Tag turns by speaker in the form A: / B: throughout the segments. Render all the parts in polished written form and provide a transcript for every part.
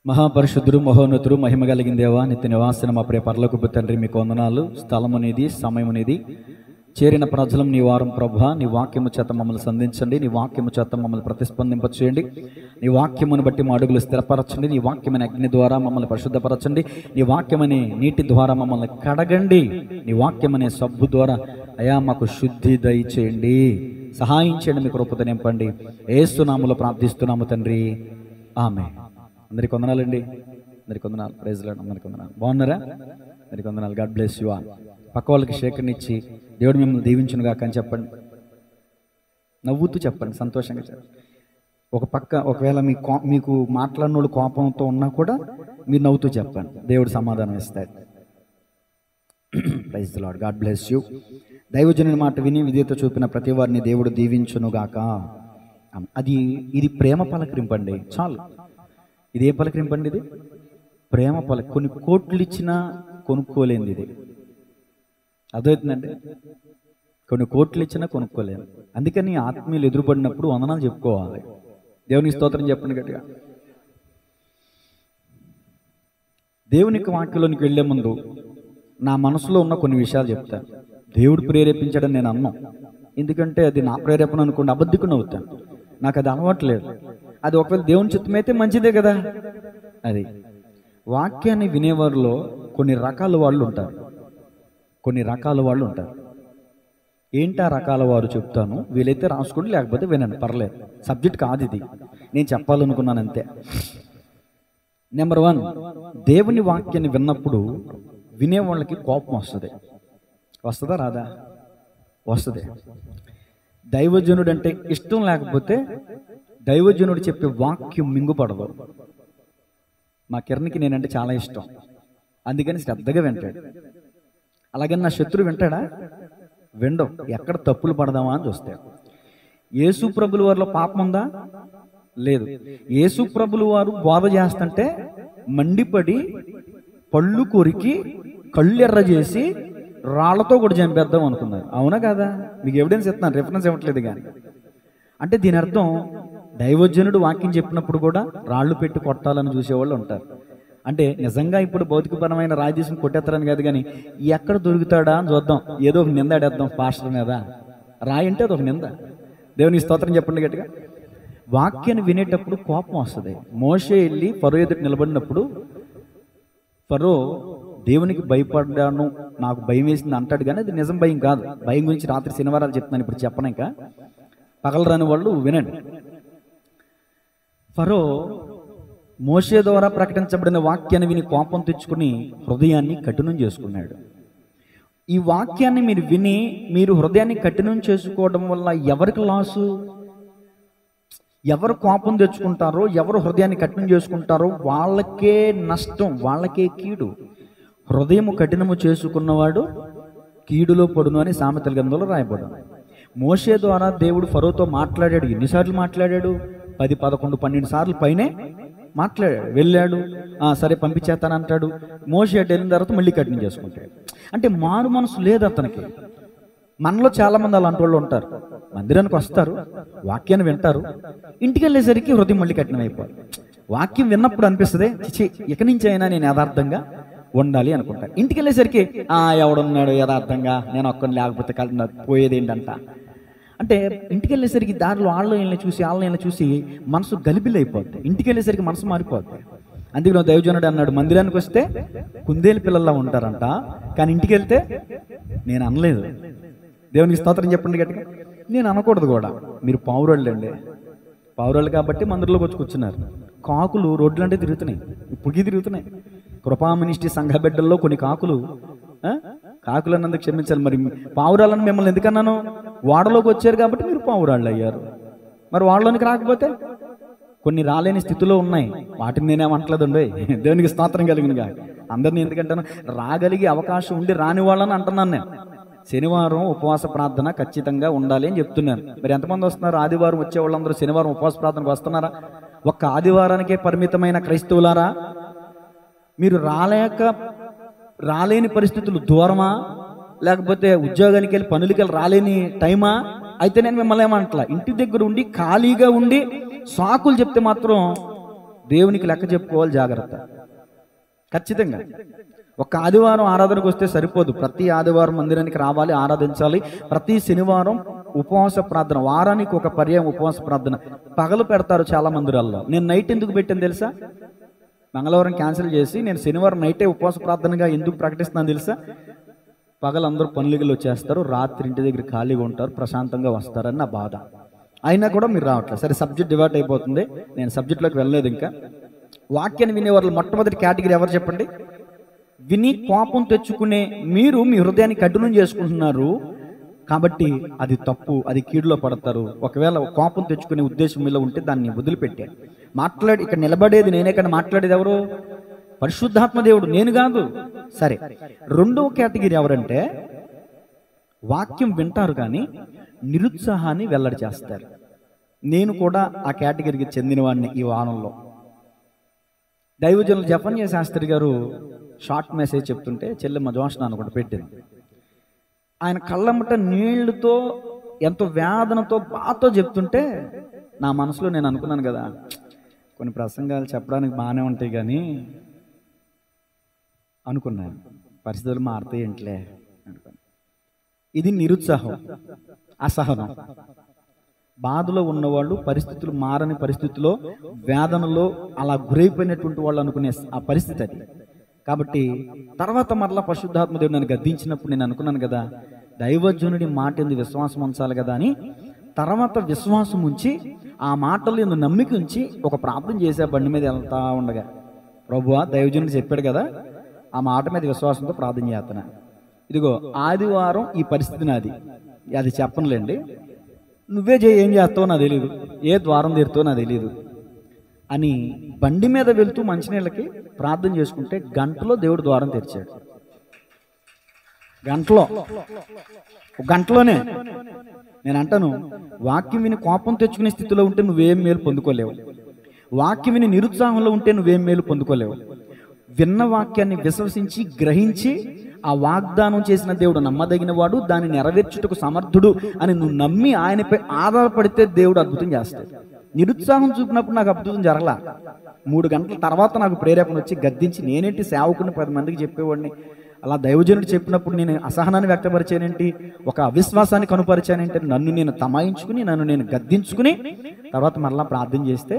A: మహాపరిశుద్ధుడు మహోన్నతుడు మహిమ కలిగిన దేవా, నిత్య నివాసన మా ప్రియ పరలోకపు తండ్రి, మీకు వందనాలు. స్థలం అనేది, సమయం అనేది, చేరిన ప్రజలం నీ వారం ప్రభా, నీ వాక్యము చేత మమ్మల్ని సంధించండి. నీ వాక్యము చేత మమ్మల్ని ప్రతిస్పందింపచేయండి. నీ వాక్యమును బట్టి మా అడుగులు స్థిరపరచండి. నీ వాక్యమైన అగ్ని ద్వారా మమ్మల్ని పరిశుద్ధపరచండి. నీ వాక్యమనే నీటి ద్వారా మమ్మల్ని కడగండి. నీ వాక్యమనే సబ్బు ద్వారా అయా మాకు శుద్ధి దయచేయండి. సహాయం చేయండి. మీ కృపతో నింపండి. యేసు నామములో ప్రార్థిస్తున్నాము తండ్రి, ఆమేన్. అందరికి వందనాలండి. అందరికి వందనాలు. Praise Lord. అందరికి వందనాలు. బాగున్నారా? అందరికి వందనాలు. God bless you all. పక్క వాళ్ళకి షేకర్నిచ్చి దేవుడు మిమ్మల్ని దీవించును గాక అని చెప్పండి. నవ్వుతూ చెప్పండి, సంతోషంగా చెప్పండి. ఒక పక్క ఒకవేళ మీకు మాట్లాడిన వాళ్ళు కోపంతో ఉన్నా కూడా మీరు నవ్వుతూ చెప్పండి, దేవుడు సమాధానం ఇస్తాడు. Praise the Lord. God bless you. దైవజనుని మాట విని విధేయత చూపిన ప్రతి వారిని దేవుడు దీవించును గాక. ఇది ప్రేమ పలకరింపండి. చాలు. ఇది ఏ పలకరింపండి? ఇది ప్రేమ పలక. కొన్ని కోట్లు ఇచ్చినా కొనుక్కోలేంది ఇది. అర్థమవుతుందండి? కొన్ని కోట్లు ఇచ్చినా కొనుక్కోలేదు. అందుకని ఆత్మీయులు ఎదురుపడినప్పుడు వందనాలు చెప్పుకోవాలి. దేవునికి స్తోత్రం చెప్పండి గట్టిగా. దేవునికి వాక్యంలోనికి వెళ్లే ముందు నా మనసులో ఉన్న కొన్ని విషయాలు చెప్తాను. దేవుడు ప్రేరేపించడం నేను అన్నాను. ఎందుకంటే అది నా ప్రేరేపణ అనుకోండి, అబద్ధికుని అవుతాను. నాకు అది అలవాట్లేదు. అది ఒకవేళ దేవుని చిత్తమైతే మంచిదే కదా. అది వాక్యాన్ని వినేవారిలో కొన్ని రకాల వాళ్ళు ఉంటారు. కొన్ని రకాల వాళ్ళు ఉంటారు. ఏంటి ఆ రకాల వారు చెప్తాను. వీలైతే రాసుకోండి, లేకపోతే వినండి, పర్లేదు. సబ్జెక్ట్ కాదు ఇది, నేను చెప్పాలనుకున్నాను అంతే. నెంబర్ 1, దేవుని వాక్యాన్ని విన్నప్పుడు వినేవాళ్ళకి కోపం వస్తుంది. వస్తుందా రాదా? వస్తుంది. దైవజనుడు అంటే ఇష్టం లేకపోతే దైవజనుడు చెప్పే వాక్యం మింగుపడదు. మా కిరణ్కి నేనంటే చాలా ఇష్టం, అందుకని శ్రద్ధగా వింటాడు. అలాగని నా శత్రువు వింటాడా? విండవు. ఎక్కడ తప్పులు పడదామా అని చూస్తాడు. యేసు ప్రభుల వారిలో పాపం ఉందా? లేదు. యేసు ప్రభుల వారు బోధ చేస్తుంటే మండిపడి పళ్ళు కొరికి కళ్ళు ఎర్ర చేసి రాళ్లతో కూడా చంపేద్దాం అనుకున్నారు. అవునా కదా? మీకు ఎవిడెన్స్ ఇస్తున్నాను, రిఫరెన్స్ ఇవ్వట్లేదు. కానీ అంటే దీని అర్థం దైవజనుడు వాక్యం చెప్పినప్పుడు కూడా రాళ్ళు పెట్టి కొట్టాలని చూసేవాళ్ళు ఉంటారు. అంటే నిజంగా ఇప్పుడు భౌతికపరమైన రాయి తీసుకుని కొట్టేస్తారని కాదు, కానీ ఎక్కడ దొరుకుతాడా అని చూద్దాం, ఏదో ఒక నింద ఆడేద్దాం పాస్టర్ మీద. రాయి అంటే అది ఒక నింద. దేవునికి స్తోత్రం చెప్పండి గట్టిగా. వాక్యాన్ని వినేటప్పుడు కోపం వస్తుంది. మోషే వెళ్ళి ఫరో ఎదుట నిలబడినప్పుడు ఫరో దేవునికి భయపడ్డాను, నాకు భయం వేసింది అంటాడు, కానీ అది నిజం భయం కాదు. భయం గురించి రాత్రి శనివారాలు చెప్తున్నాను, ఇప్పుడు చెప్పనాక పగలు రాని వాళ్ళు వినండి. ఫరో మోషే ద్వారా ప్రకటించబడిన వాక్యాన్ని విని కోపం తెచ్చుకుని హృదయాన్ని కఠినం చేసుకున్నాడు. ఈ వాక్యాన్ని మీరు విని మీరు హృదయాన్ని కఠినం చేసుకోవడం వల్ల ఎవరికి లాసు? ఎవరు కోపం తెచ్చుకుంటారో, ఎవరు హృదయాన్ని కఠినం చేసుకుంటారో వాళ్ళకే నష్టం, వాళ్ళకే కీడు. హృదయము కఠినము చేసుకున్నవాడు కీడులో పడును అని సామెతల గ్రంథంలో రాయబడింది. మోషే ద్వారా దేవుడు ఫరోతో మాట్లాడాడు. ఎన్నిసార్లు మాట్లాడాడు? 10, 11, 12 సార్లు పైనే మాట్లాడాడు. వెళ్ళాడు, సరే పంపించేస్తానంటాడు. మోషే అటు వెళ్ళిన తర్వాత మళ్ళీ కఠినం చేసుకుంటాడు. అంటే మారు మనసు లేదు అతనికి. మనలో చాలా మంది అలాంటి వాళ్ళు ఉంటారు. మందిరానికి వస్తారు, వాక్యాన్ని వింటారు, ఇంటికి వెళ్ళేసరికి హృదయం మళ్ళీ కఠినం అయిపోతుంది. వాక్యం విన్నప్పుడు అనిపిస్తుంది, చిచి ఇక నుంచి అయినా నేను యథార్థంగా ఉండాలి అనుకుంటాను. ఇంటికి వెళ్ళేసరికి ఎవడున్నాడు యథార్థంగా, నేను ఒక్కని లేకపోతే పోయేది ఏంటంట. అంటే ఇంటికి వెళ్ళేసరికి దారిలో వాళ్ళని చూసి మనసు గలిబిలైపోద్ది. ఇంటికి వెళ్ళేసరికి మనసు మారిపోద్ది. అందుకే దైవజనుడు అన్నాడు, మందిరానికి వస్తే కుందేలు పిల్లల్లా ఉంటారంట, కానీ ఇంటికి వెళ్తే నేను అనలేదు. దేవునికి స్తోత్రం చెప్పండి గట్టిగా. నేను అనకూడదు కూడా. మీరు పావురాళ్ళు అండి, పావురాళ్ళు కాబట్టి మందిరంలోకి వచ్చి కూర్చున్నారు. కాకులు రోడ్లు అంటే తిరుగుతున్నాయి, ఇప్పటికీ తిరుగుతున్నాయి. కృపా మినిస్ట్రీ సంఘ బిడ్డల్లో కొన్ని కాకులు అన్నందుకు క్షమించాలి. మరి పావురాళ్ళని మిమ్మల్ని ఎందుకన్నాను? వాడలోకి వచ్చారు కాబట్టి మీరు పావురాళ్ళు అయ్యారు. మరి వాళ్ళలోనికి రాకపోతే కొన్ని రాలేని స్థితిలో ఉన్నాయి, వాటిని నేనేమంటలేదండి. దేవునికి స్తోత్రం కలిగినగా. అందరినీ ఎందుకంటాను? రాగలిగే అవకాశం ఉండి రాని వాళ్ళని అంటున్నాను నేను. శనివారం ఉపవాస ప్రార్థన ఖచ్చితంగా ఉండాలి అని చెప్తున్నాను. మరి ఎంతమంది వస్తున్నారు? ఆదివారం వచ్చే వాళ్ళందరూ శనివారం ఉపవాస ప్రార్థనకు వస్తున్నారా? ఒక్క ఆదివారానికే పరిమితమైన క్రైస్తవులారా, మీరు రాలేని పరిస్థితులు దూరమా, లేకపోతే ఉద్యోగానికి వెళ్ళి పనులకి వెళ్ళి రాలేని టైమా? అయితే నేను మిమ్మల్ని ఏమంటలా, ఇంటి దగ్గర ఉండి ఖాళీగా ఉండి సాకులు చెప్తే మాత్రం దేవునికి లెక్క చెప్పుకోవాలి, జాగ్రత్త. ఖచ్చితంగా ఒక ఆదివారం ఆరాధనకు వస్తే సరిపోదు. ప్రతి ఆదివారం మందిరానికి రావాలి, ఆరాధించాలి. ప్రతి శనివారం ఉపవాస ప్రార్థన, వారానికి ఒక పర్యాయం ఉపవాస ప్రార్థన. పగలు పెడతారు చాలా మందిరాల్లో. నేను నైట్ ఎందుకు పెట్టాను తెలుసా? మంగళవారం క్యాన్సిల్ చేసి నేను శనివారం నైటే ఉపవాస ప్రార్థనగా ఎందుకు ప్రకటిస్తున్నాను తెలుసా? పగలు అందరూ పనులకి వచ్చేస్తారు, రాత్రి ఇంటి దగ్గర ఖాళీగా ఉంటారు, ప్రశాంతంగా వస్తారని నా బాధ. అయినా కూడా మీరు రావట్లేదు. సరే, సబ్జెక్ట్ డివైడ్ అయిపోతుంది, నేను సబ్జెక్ట్లోకి వెళ్ళలేదు. ఇంకా వాక్యాన్ని వినేవాళ్ళు మొట్టమొదటి కేటగిరీ ఎవరు చెప్పండి? విని కోపం తెచ్చుకునే మీరు మీ హృదయాన్ని కఠినం చేసుకుంటున్నారు కాబట్టి అది తప్పు, అది కీడులో పడతారు. ఒకవేళ కోపం తెచ్చుకునే ఉద్దేశం మీలో ఉంటే దాన్ని వదిలిపెట్టాడు. ఇక్కడ నిలబడేది నేనే, కానీ మాట్లాడేది ఎవరు? పరిశుద్ధాత్మ దేవుడు, నేను కాదు. సరే, రెండవ కేటగిరీ ఎవరంటే వాక్యం వింటారు కానీ నిరుత్సాహాన్ని వెల్లడి చేస్తారు. నేను కూడా ఆ కేటగిరీకి చెందినవాడిని. ఈ వారంలో దైవజనులు జపన్య శాస్త్రి గారు షార్ట్ మెసేజ్ చెప్తుంటే చెల్లెమ్మ జోష్న అనుకుంటూ పెట్టింది. ఆయన కళ్ళమ్మట నీళ్లతో ఎంతో వేదనతో బాధతో చెప్తుంటే నా మనసులో నేను అనుకున్నాను కదా, కొన్ని ప్రసంగాలు చెప్పడానికి బాగానే ఉంటాయి కానీ అనుకున్నాను, పరిస్థితులు మారుతాయి ఏంట్లే అనుకున్నాను. ఇది నిరుత్సాహం, అసహనం. బాధలో ఉన్నవాళ్ళు, పరిస్థితులు మారని పరిస్థితిలో, వేదనలో అలా గురైపోయినటువంటి వాళ్ళు అనుకునే ఆ పరిస్థితి అది. కాబట్టి తర్వాత మరలా పరిశుద్ధాత్మ దేవుడు నన్ను గద్దించినప్పుడు నేను అనుకున్నాను కదా, దైవజనుడి మాట ఎందు విశ్వాసం ఉంచాలి కదా అని. తర్వాత విశ్వాసం ఉంచి ఆ మాటలు ఎందు నమ్మిక ఉంచి ఒక ప్రార్థన చేసే బండి మీద వెళ్తా ఉండగా, ప్రభువా దైవజనుడు చెప్పాడు కదా, ఆ మాట మీద విశ్వాసంతో ప్రార్థన చేస్తున్నా. ఇదిగో ఆదివారం ఈ పరిస్థితి నాది, అది చెప్పనులేండి, నువ్వే ఏం చేస్తావో నాకు తెలియదు, ఏ ద్వారం తీరుతావో నాకు తెలియదు అని బండి మీద వెళ్తూ మంచినీళ్ళకి ప్రార్థన చేసుకుంటే గంటలో దేవుడు ద్వారం తెరిచాడు. గంటలోనే. నేను అంటాను, వాక్యం విని కోపం తెచ్చుకునే స్థితిలో ఉంటే నువ్వేం మేలు పొందుకోలేవు. వాక్యం విని నిరుత్సాహంలో ఉంటే నువ్వేం మేలు పొందుకోలేవు. విన్న వాక్యాన్ని విశ్వసించి గ్రహించి ఆ వాగ్దానం చేసిన దేవుడు నమ్మదగిన వాడు, దాన్ని నెరవేర్చుటకు సమర్థుడు అని నువ్వు నమ్మి ఆయనపై ఆధారపడితే దేవుడు అద్భుతం చేస్తాడు. నిరుత్సాహం చూపినప్పుడు నాకు అద్భుతం జరగలా. 3 గంటల తర్వాత నాకు ప్రేరేపణ వచ్చి గద్దించి, నేనేంటి సేవకుని 10 మందికి చెప్పేవాడిని, అలా దైవజనుడు చెప్పినప్పుడు నేను అసహనాన్ని వ్యక్తపరిచానేంటి, ఒక అవిశ్వాసాన్ని కనుపరిచానేంటి, నన్ను నేను తమాయించుకుని, నన్ను నేను గద్దించుకుని తర్వాత మరలా ప్రార్థన చేస్తే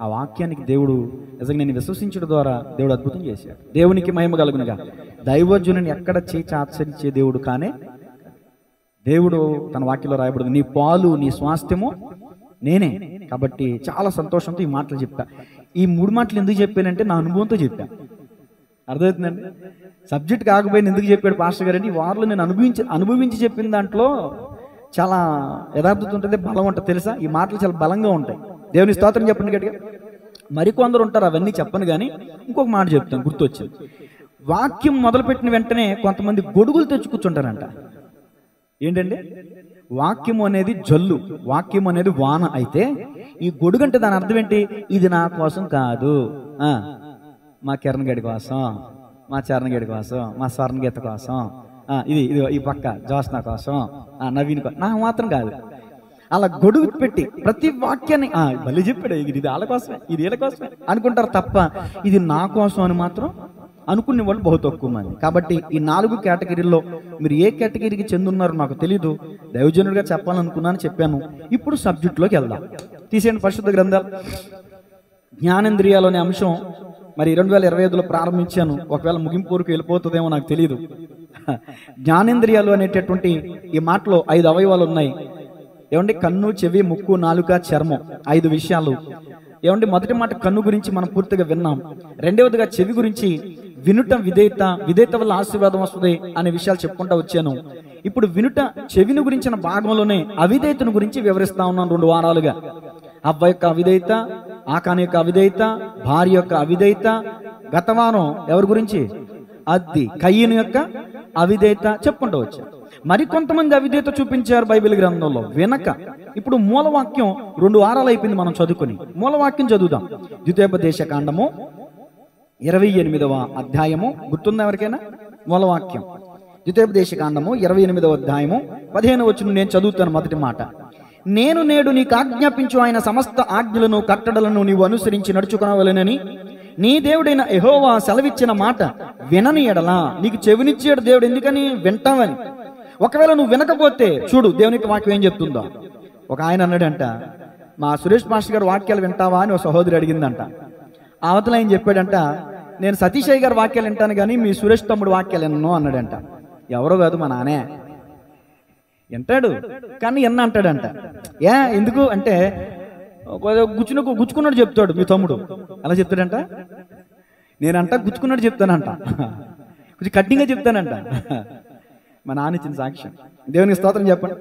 A: ఆ వాక్యానికి దేవుడు నిజంగా నేను విశ్వసించడం ద్వారా దేవుడు అద్భుతం చేశాడు. దేవునికి మహిమ కలుగునుగా. దైవజనుని ఎక్కడ చేచి ఆచరించే దేవుడు కానే దేవుడు తన వాక్యంలో రాయబడింది, నీ పాలు నీ స్వాస్థ్యము నేనే. కాబట్టి చాలా సంతోషంతో ఈ మాటలు చెప్పా. ఈ 3 మాటలు ఎందుకు చెప్పానంటే నా అనుభవంతో చెప్పా. అర్థమవుతుందండి? సబ్జెక్ట్ కాకపోయినా ఎందుకు చెప్పాడు పాస్టర్ గారు అంటే, ఈ వారిలో నేను అనుభవించి చెప్పిన దాంట్లో చాలా యథార్థత ఉంటుంది, బలం ఉంటుంది. తెలుసా, ఈ మాటలు చాలా బలంగా ఉంటాయి. దేవుని స్తోత్రం చెప్పండి గట్టిగా. మరికొందరు ఉంటారు, అవన్నీ చెప్పను కానీ ఇంకొక మాట చెప్తాను, గుర్తొచ్చింది. వాక్యం మొదలుపెట్టిన వెంటనే కొంతమంది గొడుగులు తెచ్చి కూర్చుంటారంట. ఏంటండి? వాక్యము అనేది జల్లు, వాక్యం అనేది వాన అయితే ఈ గొడుగు అంటే దాని అర్థం ఏంటి? ఇది నా కోసం కాదు, మా కిరణ్ గడి కోసం, మా చరణ్ గడి కోసం, మా స్వర్ణ గీత కోసం, ఇది ఈ పక్క జోస్నా కోసం, నవీన్ కోసం, నాకు మాత్రం కాదు. అలా గొడుగు పెట్టి ప్రతి వాక్యాన్ని మళ్ళీ చెప్పాడు, ఇది వాళ్ళ కోసమే, ఇది వీళ్ళ కోసమే అనుకుంటారు తప్ప ఇది నా కోసం అని మాత్రం అనుకునే వాళ్ళు బహు తక్కువ మంది. కాబట్టి ఈ 4 కేటగిరీల్లో మీరు ఏ కేటగిరీకి చెందున్నారో నాకు తెలీదు, దైవజనుడిగా చెప్పాలనుకున్నాను, చెప్పాను. ఇప్పుడు సబ్జెక్టులోకి వెళ్దాం. తీసేయండి పరిశుద్ధ గ్రంథాలు. జ్ఞానేంద్రియాలు అనే అంశం మరి 2025లో ప్రారంభించాను. ఒకవేళ ముగింపు వరకు వెళ్ళిపోతుందేమో నాకు తెలియదు. జ్ఞానేంద్రియాలు అనేటటువంటి ఈ మాటలో 5 అవయవాలు ఉన్నాయి. ఏమండి? కన్ను, చెవి, ముక్కు, నాలుక, చర్మం, 5 విషయాలు. ఏమండి? మొదటి మాట కన్ను గురించి మనం పూర్తిగా విన్నాం. రెండవదిగా చెవి గురించి వినుట విధేయత వల్ల ఆశీర్వాదం వస్తుంది అనే విషయాలు చెప్పుకుంటూ వచ్చాను. ఇప్పుడు వినుట చెవిని గురించిన భాగంలోనే అవిధేయతను గురించి వివరిస్తా ఉన్నాను 2 వారాలుగా. అవ్వ యొక్క అవిధేయత, ఆకాని యొక్క అవిధేయత, భార్య యొక్క అవిధేయత. గత వారం ఎవరి గురించి? అది కయ్యను యొక్క అవిధేయత చెప్పుకుంటూ వచ్చాను. మరికొంతమంది అవిధేయత చూపించారు బైబిల్ గ్రంథంలో వినక. ఇప్పుడు మూలవాక్యం 2 వారాలు అయిపోయింది మనం చదువుకుని. మూలవాక్యం చదువుదాం. ద్వితీయోపదేశ కాండము 28వ అధ్యాయము. గుర్తుందా ఎవరికైనా? మూలవాక్యం ద్వితీయోపదేశ కాండము 28వ అధ్యాయము 15వ వచనం నేను చదువుతాను. మొదటి మాట, నేను నేడు నీకు ఆజ్ఞాపించు ఆయన సమస్త ఆజ్ఞలను కట్టడలను నీవు అనుసరించి నడుచుకొనవలెనని నీ దేవుడైన యెహోవా సెలవిచ్చిన మాట వినని ఎడలా నీకు చెవినిచ్చాడు దేవుడు, ఎందుకని వింటావని. ఒకవేళ నువ్వు వినకపోతే చూడు దేవునికి వాక్యం ఏం చెప్తుందో. ఒక ఆయన అన్నాడంట, మా సురేష్ మాస్టర్ గారు వాక్యాలు వింటావా అని ఒక సహోదరి అడిగిందంట. అవతల ఆయన చెప్పాడంట, నేను సతీష్ గారి వాక్యాలు వింటాను కానీ మీ సురేష్ తమ్ముడు వాక్యాలు విన్నాను అన్నాడంట. ఎవరో కాదు మా నానే వింటాడు కానీ ఎన్న అంటాడంట. ఎందుకు అంటే గుచ్చుకున్నాడు చెప్తాడు మీ తమ్ముడు, అలా చెప్తాడంట. నేనంట గుచ్చుకున్నాడు చెప్తానంట, కొంచెం కఠినంగా చెప్తానంట. మా నాన్న ఇచ్చిన సాక్ష్యం. దేవునికి స్తోత్రం చెప్పండి.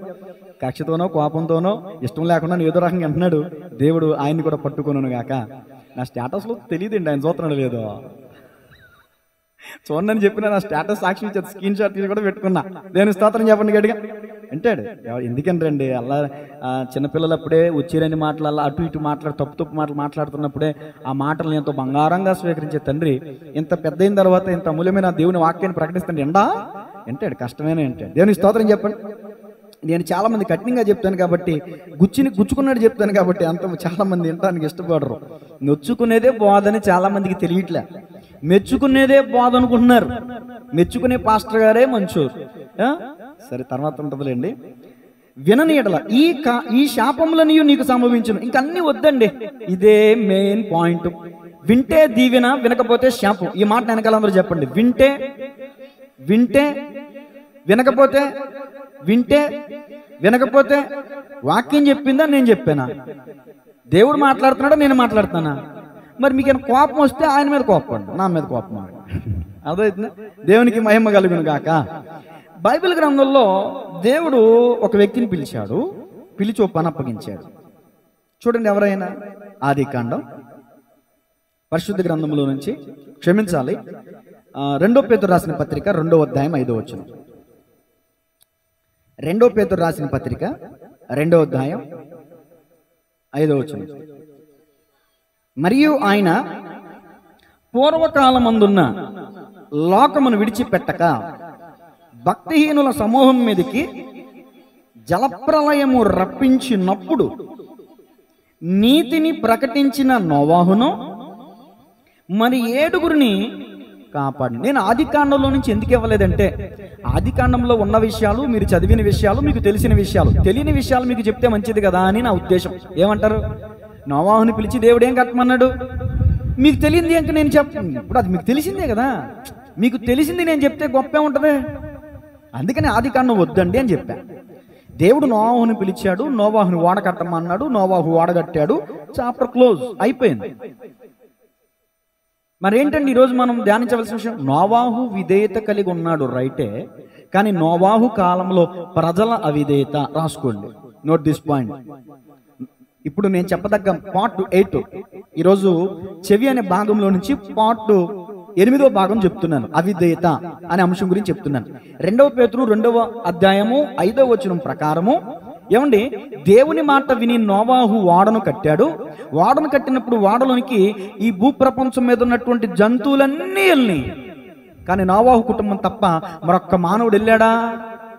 A: కక్షతోనో కోపంతోనో ఇష్టం లేకుండా ఏదో రకంగా అంటున్నాడు. దేవుడు ఆయన్ని కూడా పట్టుకున్నాను గాక. నా స్టేటస్లో తెలియదండి ఆయన చూస్తున్నాడు లేదో, చూడండి చెప్పిన నా స్టేటస్ సాక్షి ఇచ్చేది, స్క్రీన్ షాట్ తీసి కూడా పెట్టుకున్నా. దేవుని స్తోత్రం చెప్పండి గట్టిగా. వింటాడు. ఎందుకంటే అలా చిన్నపిల్లలు అప్పుడే వచ్చిరని మాటలు అలా అటు ఇటు తప్పు మాటలు మాట్లాడుతున్నప్పుడే ఆ మాటలను ఎంతో బంగారంగా స్వీకరించే తండ్రి ఇంత పెద్ద అయిన తర్వాత ఇంత అమూల్యమైన దేవుని వాక్యాన్ని ప్రకటిస్తాడు. వింటాడు, కష్టమైన వింటాడు. దేవుని స్తోత్రం చెప్పండి. నేను చాలా మంది కఠినంగా చెప్తాను కాబట్టి, గుచ్చుకున్నాడు చెప్తాను కాబట్టి అంత చాలా మంది వినడానికి ఇష్టపడరు. నొచ్చుకునేదే బోధని చాలా మందికి తెలియట్లే, మెచ్చుకునేదే బోధ అనుకుంటున్నారు. మెచ్చుకునే పాస్టర్ గారే మంచోరు. సరే తర్వాత ఉంటుందిలేండి. వినని ఎడల ఈ శాపములని నీకు సంభవించును. ఇంకన్నీ వద్దండి, ఇదే మెయిన్ పాయింట్. వింటే దీవెన, వినకపోతే శాపం. ఈ మాట వెనకాల అందరూ చెప్పండి. వింటే వినకపోతే, వింటే వినకపోతే. వాక్యం చెప్పిందా నేను చెప్పానా? దేవుడు మాట్లాడుతున్నాడా నేను మాట్లాడుతున్నానా? మరి మీకు కోపం వస్తే ఆయన మీద కోపం, నా మీద కోపం. అదైతే దేవునికి మహిమ కలుగును గాక. బైబిల్ గ్రంథంలో దేవుడు ఒక వ్యక్తిని పిలిచాడు, పిలిచి ఒక పని అప్పగించాడు. చూడండి ఎవరైనా ఆదికాండం పరిశుద్ధ గ్రంథంలో నుంచి, క్షమించాలి, 2 పేతురు రాసిన పత్రిక 2వ అధ్యాయం 5వ వచనం. 2 పేతురు రాసిన పత్రిక 2వ అధ్యాయం 5వ వచనం. మరియు ఆయన పూర్వకాలమందున్న లోకమును విడిచిపెట్టక భక్తిహీనుల సమూహం మీదకి జలప్రలయము రప్పించినప్పుడు నీతిని ప్రకటించిన నోవాహును మరి 7 కాపాడు. నేను ఆదికాండంలో నుంచి ఎందుకు ఇవ్వలేదంటే, ఆదికాండంలో ఉన్న విషయాలు, మీరు చదివిన విషయాలు, మీకు తెలిసిన విషయాలు, తెలియని విషయాలు మీకు చెప్తే మంచిది కదా అని నా ఉద్దేశం. ఏమంటారు? నోవాహుని పిలిచి దేవుడు ఏం కట్టమన్నాడు? మీకు తెలియంది అంటే నేను చెప్తాను. ఇప్పుడు అది మీకు తెలిసిందే కదా, మీకు తెలిసింది నేను చెప్తే గొప్పే ఉంటుంది. అందుకని ఆదికాండం వద్దండి అని చెప్పాను. దేవుడు నోవాహుని పిలిచాడు, నోవాహుని ఓడ కట్టమన్నాడు, నోవాహు ఓడ కట్టాడు, చాప్టర్ క్లోజ్ అయిపోయింది. మరేంటండి ఈరోజు మనం ధ్యానించవలసిన విషయం? నోవాహు విధేయత కలిగి ఉన్నాడు రైటే, కానీ నోవాహు కాలంలో ప్రజల అవిధేయత. రాసుకోండి, నోట్ దిస్ పాయింట్. ఇప్పుడు నేను చెప్పదగ్గ పార్ట్ 8 ఈరోజు చెవి అనే భాగంలో నుంచి పార్ట్ 8వ భాగం చెప్తున్నాను. అవిధేయత అనే అంశం గురించి చెప్తున్నాను. 2 పేతురు 2వ అధ్యాయము 5వ వచనం ప్రకారము, ఏమండి, దేవుని మాట విని నోవాహు ఓడను కట్టాడు. ఓడను కట్టినప్పుడు ఓడలోనికి ఈ భూప్రపంచం మీద ఉన్నటువంటి జంతువులన్నీ వెళ్ళినాయి, కానీ నోవాహు కుటుంబం తప్ప మరొక్క మానవుడు వెళ్ళాడా?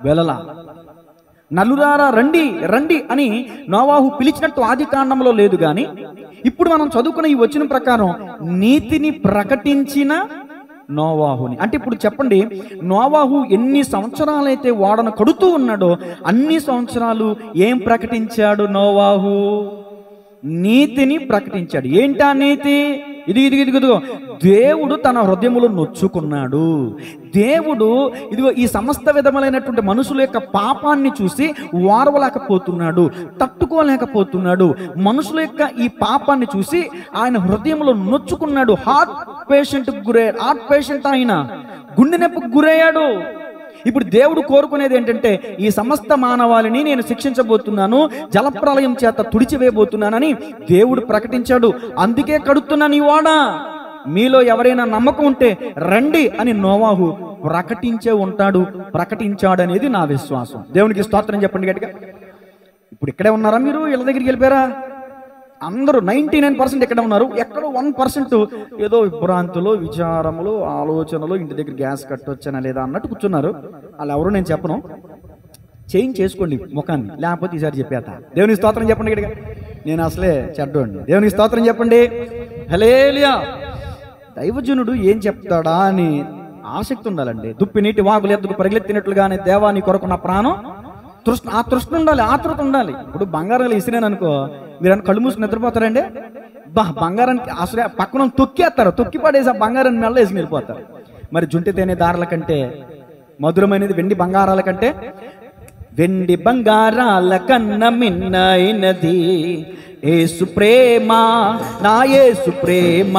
A: వెళ్ళలా. నలురారా రండి రండి అని నోవాహు పిలిచినట్టు ఆదికాండంలో లేదు. కానీ ఇప్పుడు మనం చదువుకున్న ఈ వచనం ప్రకారం నీతిని ప్రకటించిన నోవాహుని. అంటే ఇప్పుడు చెప్పండి, నోవాహు ఎన్ని సంవత్సరాలైతే ఓడను కడుతూ ఉన్నాడో అన్ని సంవత్సరాలు ఏం ప్రకటించాడు? నోవాహు నీతిని ప్రకటించాడు. ఏంటా నీతి? ఇదిగో దేవుడు తన హృదయములో నొచ్చుకున్నాడు. దేవుడు ఇదిగో ఈ సమస్త విధములైనటువంటి మనుషుల యొక్క పాపాన్ని చూసి వారవలేకపోతున్నాడు, తట్టుకోలేకపోతున్నాడు. మనుషుల యొక్క ఈ పాపాన్ని చూసి ఆయన హృదయంలో నొచ్చుకున్నాడు. హార్ట్ పేషెంట్ ఆయన గుండె నొప్పికి గురయ్యాడు. ఇప్పుడు దేవుడు కోరుకునేది ఏంటంటే, ఈ సమస్త మానవాళిని నేను శిక్షించబోతున్నాను, జలప్రలయం చేత తుడిచివేయబోతున్నానని దేవుడు ప్రకటించాడు. అందుకే కడుతున్నాను ఈ ఓడ. మీలో ఎవరైనా నమ్మకం ఉంటే రండి అని నోవాహు ప్రకటించే ఉంటాడు, ప్రకటించాడనేది నా విశ్వాసం. దేవునికి స్తోత్రం చెప్పండి గట్టిగా. ఇప్పుడు ఇక్కడే ఉన్నారా? మీరు ఇళ్ళ దగ్గరికి వెళ్ళిపోయారా? అందరూ 99% ఎక్కడ ఉన్నారు? ఎక్కడో 1% ఏదో విభ్రాంతులు, విచారములు, ఆలోచనలు, ఇంటి దగ్గర గ్యాస్ కట్టొచ్చనా లేదా అన్నట్టు కూర్చున్నారు. వాళ్ళు ఎవరు నేను చెప్పను. చేంజ్ చేసుకోండి ముఖాన్ని, లేకపోతే ఈసారి చెప్పేత. దేవునికి స్తోత్రం చెప్పండి గట్టిగా. నేను అసలే చెడ్డోండి. దేవునికి స్తోత్రం చెప్పండి. హల్లెలూయా. దైవజనుడు ఏం చెప్తాడా అని ఆసక్తి ఉండాలండి. దుప్పి నీటి వాగులు ఎద్దుకు పరిగెత్తినట్లుగానే దేవా నీ కొరకు నా ప్రాణం ఆ తృష్ణ ఉండాలి, ఆతృత ఉండాలి. ఇప్పుడు బంగారాలు ఇసిరేను అనుకో, మీరు కళ్ళు మూసుకుని నిద్రపోతారండి. బంగారానికి అసలు పక్కన తొక్కేస్తారు, తొక్కి పడేసి ఆ బంగారాన్ని మెల్ల వేసి వెళ్ళిపోతారు. మరి జుంటి తేనె దారాల కంటే మధురమైనది వెండి బంగారాల కంటే, వెండి బంగారాల కన్న మిన్నైనది యేసు ప్రేమ, నా యేసు ప్రేమ.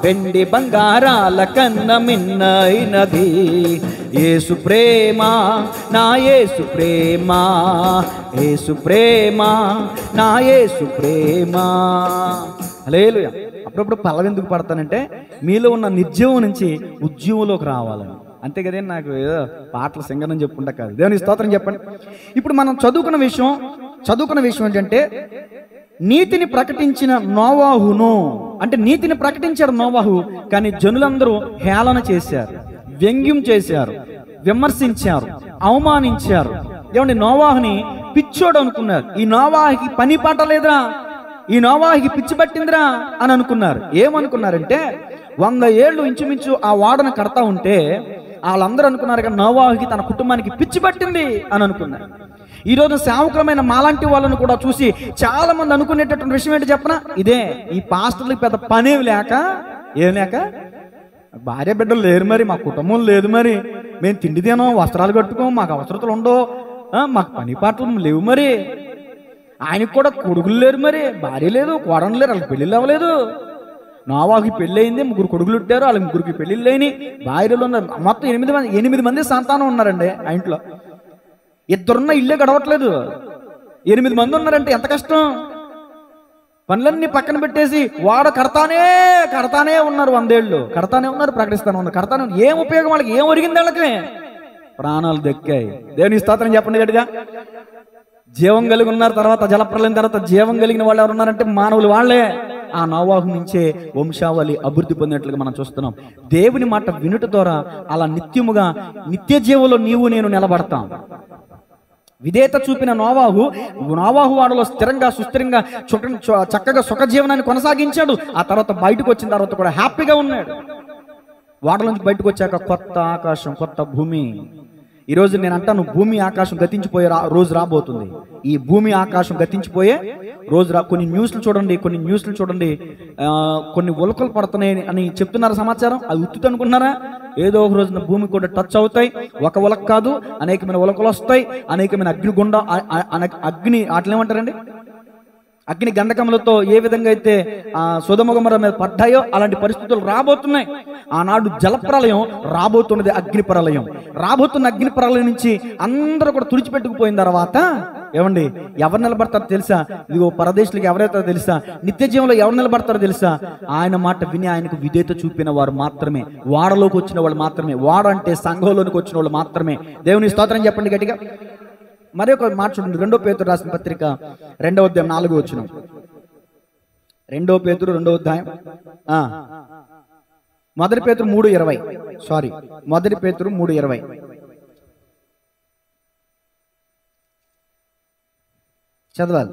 A: వెండి బంగారాల కన్న మిన్నైనది యేసు ప్రేమ, నా యేసు ప్రేమ. యేసు ప్రేమ, నా యేసు ప్రేమ. హల్లెలూయా. అప్పుడప్పుడు పల్లవెందుకు పడతానంటే మీలో ఉన్న నిర్జీవం నుంచి ఉద్యమంలోకి రావాలని. అంతే కదే, నాకు ఏదో పాటలు సింగనని చెప్పుకుంటా కాదు. దేవుని స్తోత్రం చెప్పండి. ఇప్పుడు మనం చదువుకున్న విషయం ఏంటంటే, నీతిని ప్రకటించిన నోవాహును, అంటే నీతిని ప్రకటించారు నోవాహు, కానీ జనులందరూ హేళన చేశారు, వ్యంగ్యం చేశారు, విమర్శించారు, అవమానించారు. ఏమండి, నోవాహుని పిచ్చోడు అనుకున్నారు. ఈ నోవాహుకి పని పాట లేదురా, ఈ నోవాహుకి పిచ్చి పట్టిందిరా అని అనుకున్నారు. ఏమనుకున్నారంటే 100 ఏళ్ళు ఇంచుమించు ఆ వాడను కడతా ఉంటే వాళ్ళందరూ అనుకున్నారు కానీ నోవాహుకి తన కుటుంబానికి పిచ్చి పట్టింది అని అనుకున్నారు. ఈరోజు సేవకులమైన మాలాంటి వాళ్ళను కూడా చూసి చాలా మంది అనుకునేటటువంటి విషయం ఏంటి చెప్పనా, ఇదే. ఈ పాస్టర్లకు పెద్ద పనేవి లేక, ఏం లేక, భార్య బిడ్డలు లేరు, మరి మా కుటుంబం లేదు, మరి మేము తిండి తినాం, వస్త్రాలు కట్టుకోం, మాకు అవసరతలు ఉండవు, మాకు పని పాటలు లేవు, మరి ఆయనకు కూడా కొడుకులు లేరు, మరి భార్య లేదు, కోడలు లేరు, వాళ్ళకి పెళ్ళిళ్ళు అవ్వలేదు. నోవాహుకి పెళ్ళి అయింది, 3 కొడుకులు ఉంటారు, వాళ్ళకి 3 పెళ్ళిళ్ళు అయినాయి, భార్యలు ఉన్నారు. మొత్తం 8 మంది సంతానం ఉన్నారండి ఆ ఇంట్లో. 2 ఇల్లే గడవట్లేదు, 8 మంది ఉన్నారంటే ఎంత కష్టం. పనులన్నీ పక్కన పెట్టేసి వాడు కడతానే ఉన్నారు, 100 ఏళ్ళు కడతానే ఉన్నారు, ప్రకటిస్తానే ఉన్నారు, కడతానే. ఏం ఉపయోగం వాళ్ళకి, ఏం ఒరిగింది వాళ్ళకి? ప్రాణాలు దక్కాయి. దేవుని స్తోత్రం చెప్పండి గట్టిగా. జీవం కలిగి ఉన్నారు, తర్వాత జలప్రలయం తర్వాత జీవం కలిగిన వాళ్ళు ఎవరు ఉన్నారంటే మానవులు వాళ్ళే. ఆ నోవాహు నుంచే వంశావళి అభివృద్ధి పొందినట్లుగా మనం చూస్తున్నాం. దేవుని మాట వినుట ద్వారా అలా నిత్యముగా నిత్య జీవంలో నీవు నేను నిలబడతాం. విధేయత చూపిన నోవాహు వాడలో స్థిరంగా సుస్థిరంగా చక్కగా సుఖ జీవనాన్ని కొనసాగించాడు. ఆ తర్వాత బయటకు వచ్చిన తర్వాత కూడా హ్యాపీగా ఉన్నాడు. వాడల నుంచి బయటకు వచ్చాక కొత్త ఆకాశం, కొత్త భూమి. ఈరోజు నేను అంటాను, భూమి ఆకాశం గతించిపోయే రోజు రాబోతుంది. ఈ భూమి ఆకాశం గతించిపోయే రోజు కొన్ని న్యూస్లు చూడండి, కొన్ని ఉలకలు పడుతున్నాయి అని చెప్తున్నారు సమాచారం. అది ఉత్తుత అనుకుంటున్నారా? ఏదో ఒక రోజున భూమి కూడా టచ్ అవుతాయి. ఒక ఉలక కాదు, అనేకమైన ఉలకలు వస్తాయి, అనేకమైన అగ్ని అట్లేమంటారండి, అగ్ని గంధకములతో ఏ విధంగా అయితే సొదొమ గొమొర్రా మీద పడ్డాయో అలాంటి పరిస్థితులు రాబోతున్నాయి. ఆనాడు జలప్రలయం రాబోతున్నది, అగ్ని ప్రళయం రాబోతున్న. అగ్ని ప్రళయం నుంచి అందరూ కూడా తుడిచిపెట్టుకుపోయిన తర్వాత ఏమండి ఎవరు నిలబడతారో తెలుసా? ఇదిగో పరదేశులకు ఎవరైతే తెలుసా? నిత్య జీవంలో ఎవరు నిలబడతారో తెలుసా? ఆయన మాట విని ఆయనకు విధేయత చూపిన వారు మాత్రమే, వాడలోకి వచ్చిన వాళ్ళు మాత్రమే. వాడ అంటే సంఘంలోనికి వచ్చిన వాళ్ళు మాత్రమే. దేవుని స్తోత్రం చెప్పండి గట్టిగా. మరి ఒక మాట చూడండి, 2వ పేతురు రాసిన పత్రిక 2వ అధ్యాయం 4వ వచనం. 2వ పేతురు 2వ అధ్యాయం 1 పేతురు 3:20. సారీ, 1 పేతురు 3:20. చదవాలి.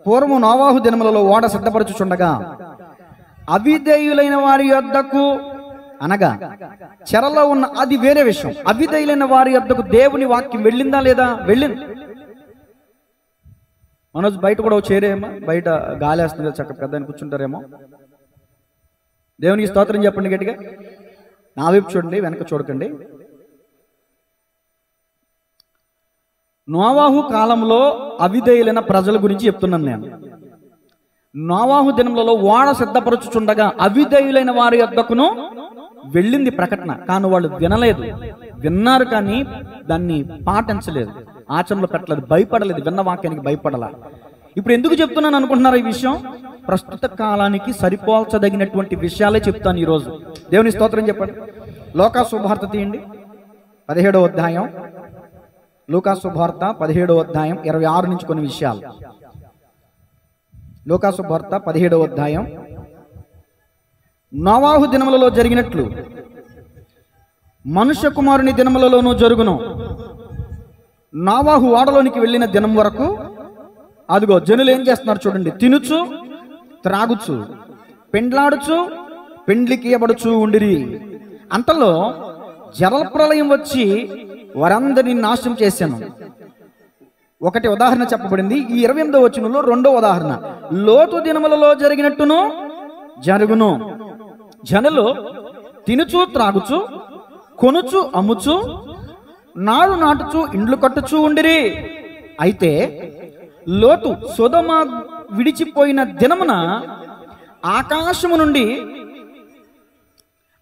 A: పూర్వం నోవాహు దినములలో ఓడ సిద్ధపరచుచుండగా అవిధేయులైన వారి యొద్దకు, అనగా చెరలో ఉన్న, అది వేరే విషయం, అవిధేయులైన వారి యొద్దకు దేవుని వాక్యం వెళ్ళిందా లేదా? వెళ్ళింది. మనోజ్ బయట కూడా చేరేమో, బయట గాలి వేస్తుంది కదా, చక్కగా పెద్ద కూర్చుంటారేమో. దేవునికి స్తోత్రం చెప్పండి గట్టిగా. నా వైపు చూడండి, వెనక చూడకండి. నోవాహు కాలంలో అవిధేయులైన ప్రజల గురించి చెప్తున్నాను నేను. నోవాహు దినములలో ఓడ సిద్ధపరచుచుండగా అవిధేయులైన వారి యొద్దకును వెళ్ళింది ప్రకటన, కానీ వాళ్ళు వినలేదు. విన్నారు కానీ దాన్ని పాటించలేదు, ఆచరణలో పెట్టలేదు, భయపడలేదు, విన్న వాక్యానికి భయపడలా. ఇప్పుడు ఎందుకు చెప్తున్నాను అనుకుంటున్నారు ఈ విషయం? ప్రస్తుత కాలానికి సరిపోల్చదగినటువంటి విషయాలే చెప్తాను ఈరోజు. దేవుని స్తోత్రం చెప్పండి. లూకా శుభవార్త తీయండి, 17వ అధ్యాయం. లూకా శుభవార్త 17వ అధ్యాయం 26 నుంచి కొన్ని విషయాలు. లూకా శుభవార్త 17వ అధ్యాయం. నోవాహు దినములలో జరిగినట్లు మనుష్య కుమారుని దినములలోనూ జరుగును. నోవాహు ఓడలోనికి వెళ్ళిన దినం వరకు అదిగో జనులు ఏం చేస్తున్నారు చూడండి, తినుచు త్రాగుచు పెండ్లాడుచు పెండ్లికి ఇవ్వబడుచు ఉండిరి. అంతలో జలప్రలయం వచ్చి వారందరినీ నాశనం చేశాను. ఒకటి ఉదాహరణ చెప్పబడింది ఈ 28వ వచనంలో. రెండో ఉదాహరణ, లోతు దినములలో జరిగినట్టును జరుగును. జనులు తినుచు త్రాగుచు కొనుచు అమ్ముచు నారు నాటుచు ఇండ్లు కట్టుచు ఉండిరి. అయితే లోతు సొదొమ విడిచిపోయిన దినమున ఆకాశము నుండి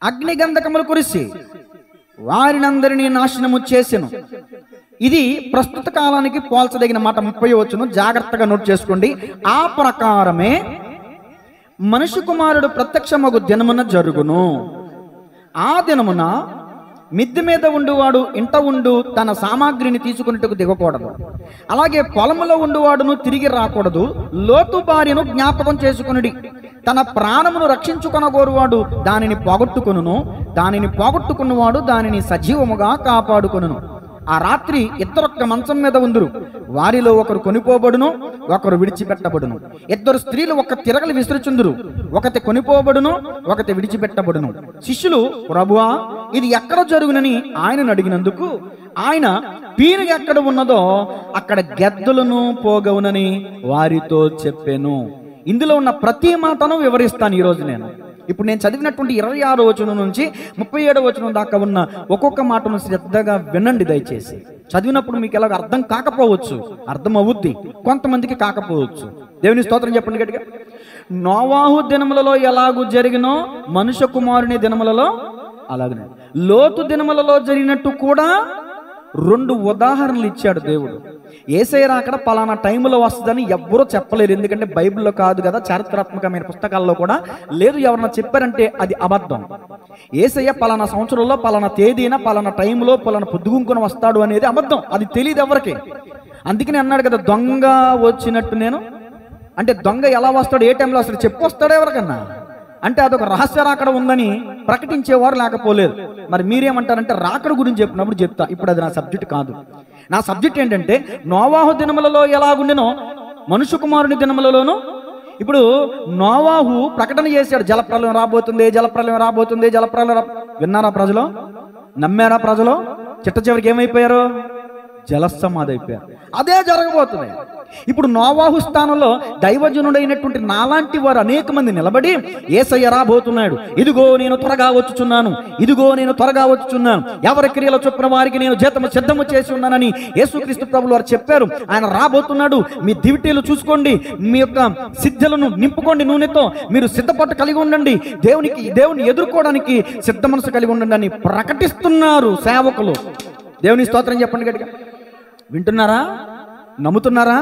A: అగ్నిగంధకములు కురిసి వారినందరినీ నాశనము చేసెను. ఇది ప్రస్తుత కాలానికి పోల్చదగిన మాట. 30వ వచనం జాగ్రత్తగా నోట్ చేసుకోండి. ఆ ప్రకారమే మనుష్య కుమారుడు ప్రత్యక్షమగు దినమున జరుగును. ఆ దినమున మిద్దె మీద ఉండువాడు ఇంట ఉండు తన సామాగ్రిని తీసుకున్నట్టుకు దిగకూడదు. అలాగే పొలములో ఉండువాడును తిరిగి రాకూడదు. లోతు భార్యను జ్ఞాపకం చేసుకునుడి. తన ప్రాణమును రక్షించుకొనగోరువాడు దానిని పోగొట్టుకొనును, దానిని పోగొట్టుకున్నవాడు దానిని సజీవముగా కాపాడుకొనును. ఆ రాత్రి ఇద్దరొక్క మంచం మీద ఉందురు. వారిలో ఒకరు కొనిపోబడును, ఒకరు విడిచిపెట్టబడును. ఇద్దరు స్త్రీలు ఒక తిరగలి విసురుచుందురు. ఒకటి కొనిపోబడును, ఒకటి విడిచిపెట్టబడును. శిష్యులు, ప్రభువా ఇది ఎక్కడ జరుగునని ఆయనను అడిగినందుకు ఆయన పీనుగ ఎక్కడ ఉన్నదో అక్కడ గెద్దలను పోగవునని వారితో చెప్పాను. ఇందులో ఉన్న ప్రతి మాటను వివరిస్తాను ఈరోజు నేను. ఇప్పుడు నేను చదివినటువంటి 26వ వచనం నుంచి 37వ వచనం దాకా ఉన్న ఒక్కొక్క మాటను శ్రద్ధగా వినండి దయచేసి. చదివినప్పుడు మీకు ఎలాగ అర్థం కాకపోవచ్చు, అర్థం అవుద్ది, కొంతమందికి కాకపోవచ్చు. దేవుని స్తోత్రం చెప్పండి గట్టిగా. నోవాహు దినములలో ఎలాగూ జరిగినో మనుష్య కుమారుని దినములలో అలాగనే లోతు దినములలో జరిగినట్టు కూడా 2 ఉదాహరణలు ఇచ్చాడు దేవుడు. యేసయ్య రాకడ పలానా టైంలో వస్తుందని ఎవ్వరూ చెప్పలేరు. ఎందుకంటే బైబిల్లో కాదు కదా, చారిత్రాత్మకమైన పుస్తకాల్లో కూడా లేదు. ఎవరన్నా చెప్పారంటే అది అబద్ధం. యేసయ్య పలానా సంవత్సరంలో పలానా తేదీన పలానా టైంలో పలానా పొద్దుగుంకుని వస్తాడు అనేది అబద్ధం. అది తెలియదు ఎవరికి. అందుకని అన్నాడు కదా, దొంగ వచ్చినట్టు నేను. అంటే దొంగ ఎలా వస్తాడు, ఏ టైంలో వస్తాడు చెప్పు వస్తాడు ఎవరికన్నా అంటే అదొక రహస్య రాకడ ఉందని ప్రకటించేవారు లేకపోలేదు. మరి మీరేమంటారంటే రాకడ గురించి చెప్పినప్పుడు చెప్తా. ఇప్పుడు అది నా సబ్జెక్ట్ కాదు. నా సబ్జెక్ట్ ఏంటంటే నోవాహు దినములలో ఎలాగుండెనో మనుష్య కుమారుని దినములలోనూ. ఇప్పుడు నోవాహు ప్రకటన చేశాడు, జలప్రలయం రాబోతుంది, జలప్రలయం రాబోతుంది, జలప్రలయం విన్నారా ప్రజలు? నమ్మారా ప్రజలు? చిట్ట చివరికి ఏమైపోయారు? జలసమాధి అయిపోయారు. అదే జరగబోతుంది. ఇప్పుడు నోవాహు స్థానంలో దైవజనుడైనటువంటి నాలాంటి వారు అనేక మంది నిలబడి యేసయ్య రాబోతున్నాడు, ఇదిగో నేను త్వరగా వచ్చుచున్నాను, ఇదిగో నేను త్వరగా వచ్చుచున్నాను, ఎవరి క్రియల చొప్పున వారికి నేను జీతము సిద్ధము చేసి ఉన్నానని యేసుక్రీస్తు ప్రభులు వారు చెప్పారు. ఆయన రాబోతున్నాడు. మీ దివిటీలు చూసుకోండి, మీ యొక్క సిద్ధలను నింపుకోండి నూనెతో, మీరు సిద్ధపట్టు కలిగి ఉండండి, దేవుని ఎదుర్కోవడానికి సిద్ధ మనసు కలిగి ఉండండి అని ప్రకటిస్తున్నారు సేవకులు. దేవుని స్తోత్రం చెప్పండి గట్టిగా. వింటున్నారా? నమ్ముతున్నారా?